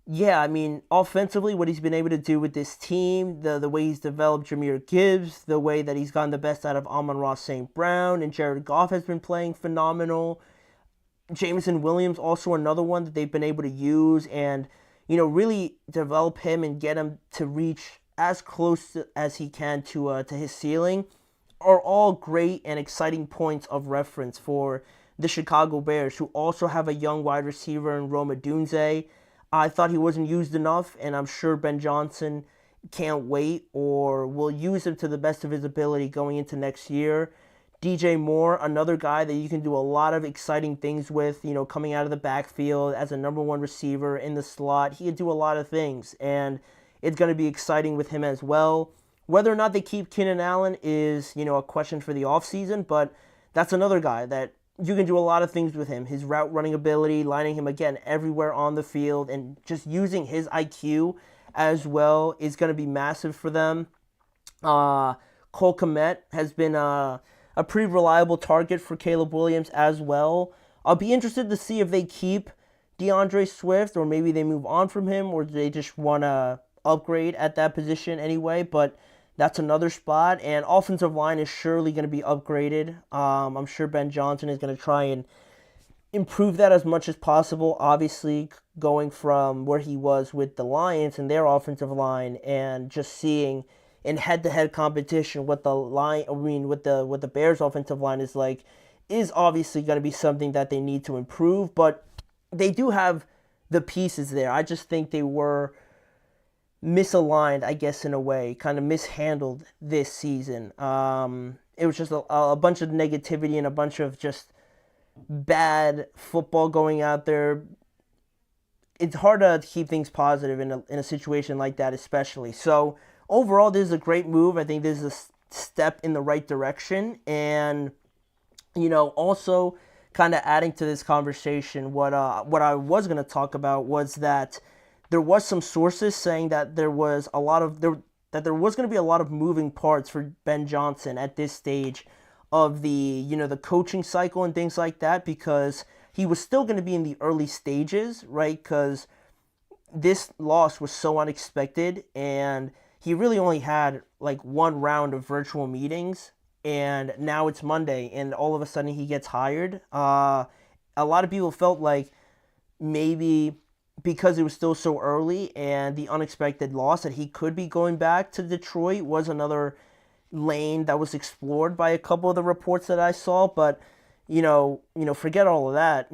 yeah, offensively, what he's been able to do with this team, the way he's developed Jahmyr Gibbs, the way that he's gotten the best out of Amon-Ra St. Brown, and Jared Goff has been playing phenomenal. Jameson Williams, also another one that they've been able to use and, really develop him and get him to reach as close as he can to his ceiling, are all great and exciting points of reference for the Chicago Bears, who also have a young wide receiver in Rome Odunze. I thought he wasn't used enough, and I'm sure Ben Johnson can't wait or will use him to the best of his ability going into next year. DJ Moore, another guy that you can do a lot of exciting things with, coming out of the backfield as a number one receiver in the slot. He can do a lot of things, and it's going to be exciting with him as well. Whether or not they keep Keenan Allen is, a question for the offseason, but that's another guy that you can do a lot of things with him. His route running ability, lining him again everywhere on the field, and just using his IQ as well is going to be massive for them. Cole Kmet has been a pretty reliable target for Caleb Williams as well. I'll be interested to see if they keep DeAndre Swift or maybe they move on from him or they just want to upgrade at that position anyway, but that's another spot. And offensive line is surely going to be upgraded. I'm sure Ben Johnson is going to try and improve that as much as possible, obviously going from where he was with the Lions and their offensive line and just seeing in head-to-head competition what the Bears offensive line is like is obviously going to be something that they need to improve, but they do have the pieces there. I just think they were misaligned, I guess, in a way, kind of mishandled this season. It was just a bunch of negativity and a bunch of just bad football going out there. It's hard to keep things positive in a situation like that, especially. So overall, this is a great move. I think this is a step in the right direction. And, also kind of adding to this conversation, what I was going to talk about was that there was some sources saying that there was going to be a lot of moving parts for Ben Johnson at this stage of the coaching cycle and things like that, because he was still going to be in the early stages, right? Because this loss was so unexpected and he really only had like one round of virtual meetings, and now it's Monday and all of a sudden he gets hired. A lot of people felt like maybe because it was still so early and the unexpected loss that he could be going back to Detroit was another lane that was explored by a couple of the reports that I saw. But forget all of that.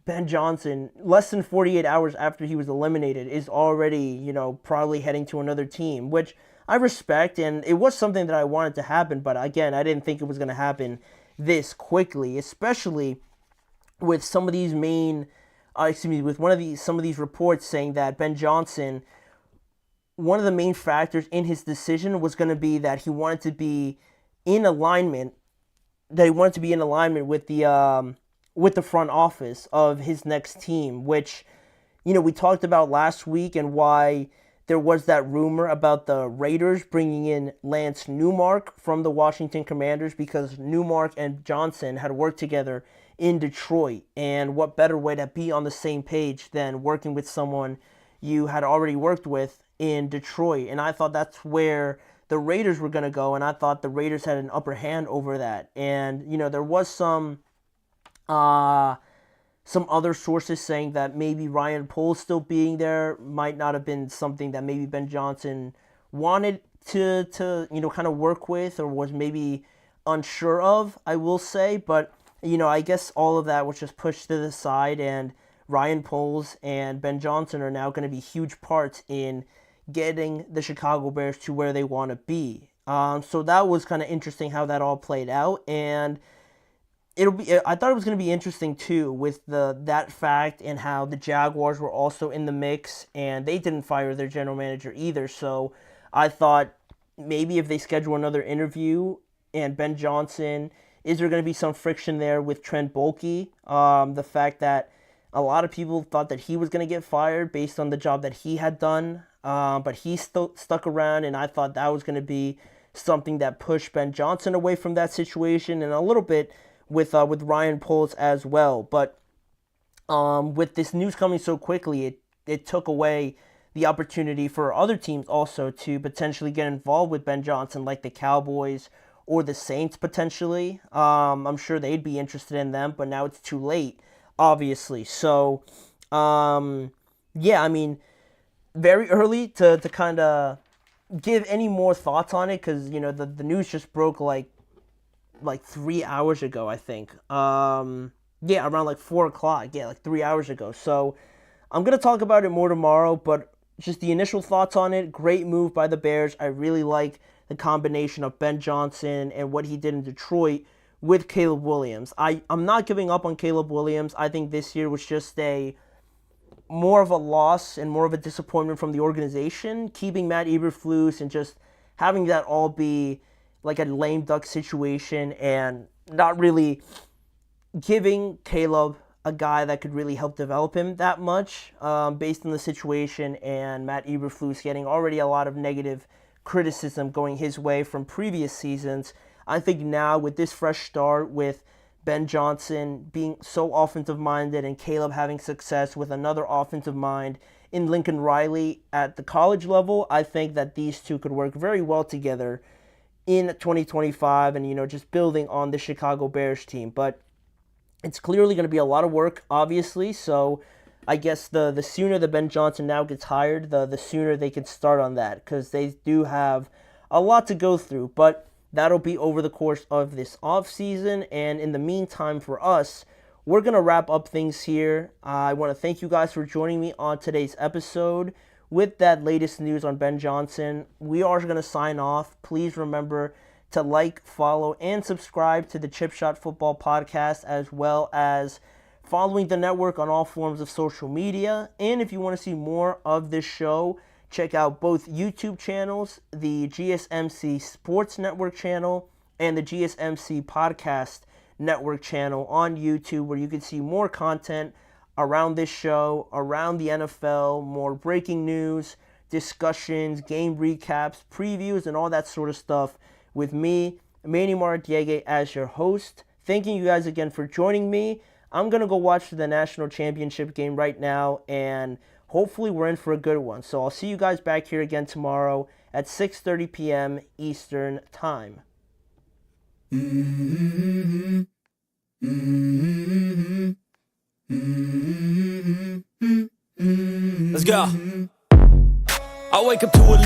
Ben Johnson, less than 48 hours after he was eliminated, is already probably heading to another team, which I respect, and it was something that I wanted to happen, but again, I didn't think it was going to happen this quickly, especially with some of these some of these reports saying that Ben Johnson, one of the main factors in his decision was going to be that he wanted to be in alignment, with the front office of his next team, which, we talked about last week and why there was that rumor about the Raiders bringing in Lance Newmark from the Washington Commanders, because Newmark and Johnson had worked together in Detroit, and what better way to be on the same page than working with someone you had already worked with in Detroit. And I thought that's where the Raiders were going to go, and I thought the Raiders had an upper hand over that. And, there was some other sources saying that maybe Ryan Poles still being there might not have been something that maybe Ben Johnson wanted to kind of work with or was maybe unsure of, I will say. But, I guess all of that was just pushed to the side, and Ryan Poles and Ben Johnson are now going to be huge parts in getting the Chicago Bears to where they want to be. So that was kind of interesting how that all played out, and I thought it was going to be interesting too with that fact and how the Jaguars were also in the mix and they didn't fire their general manager either. So I thought maybe if they schedule another interview and Ben Johnson, is there going to be some friction there with Trent Baalke? The fact that a lot of people thought that he was going to get fired based on the job that he had done, but he still stuck around, and I thought that was going to be something that pushed Ben Johnson away from that situation, and a little bit with Ryan Poles as well. But with this news coming so quickly, it took away the opportunity for other teams also to potentially get involved with Ben Johnson, like the Cowboys or the Saints potentially. I'm sure they'd be interested in them, but now it's too late, obviously. So, very early to kind of give any more thoughts on it, because, the news just broke like 3 hours ago, I think. Around like 4 o'clock. Yeah, like 3 hours ago. So I'm going to talk about it more tomorrow, but just the initial thoughts on it. Great move by the Bears. I really like the combination of Ben Johnson and what he did in Detroit with Caleb Williams. I'm not giving up on Caleb Williams. I think this year was just more of a loss and more of a disappointment from the organization, keeping Matt Eberflus and just having that all be like a lame duck situation and not really giving Caleb a guy that could really help develop him that much based on the situation, and Matt Eberflus getting already a lot of negative criticism going his way from previous seasons. I think now with this fresh start, with Ben Johnson being so offensive-minded and Caleb having success with another offensive mind in Lincoln Riley at the college level, I think that these two could work very well together in 2025 and, just building on the Chicago Bears team. But it's clearly going to be a lot of work, obviously, so I guess the sooner that Ben Johnson now gets hired, the sooner they can start on that, because they do have a lot to go through. But that'll be over the course of this offseason, and in the meantime for us, we're going to wrap up things here. I want to thank you guys for joining me on today's episode with that latest news on Ben Johnson. We are going to sign off. Please remember to like, follow, and subscribe to the Chip Shot Football Podcast, as well as following the network on all forms of social media. And if you want to see more of this show, check out both YouTube channels, the GSMC Sports Network channel and the GSMC Podcast Network channel on YouTube, where you can see more content around this show, around the NFL, more breaking news, discussions, game recaps, previews, and all that sort of stuff with me, Manny Maradiaga, as your host. Thanking you guys again for joining me. I'm going to go watch the national championship game right now, and hopefully we're in for a good one. So I'll see you guys back here again tomorrow at 6:30 p.m. Eastern Time. Let's go. I wake up to a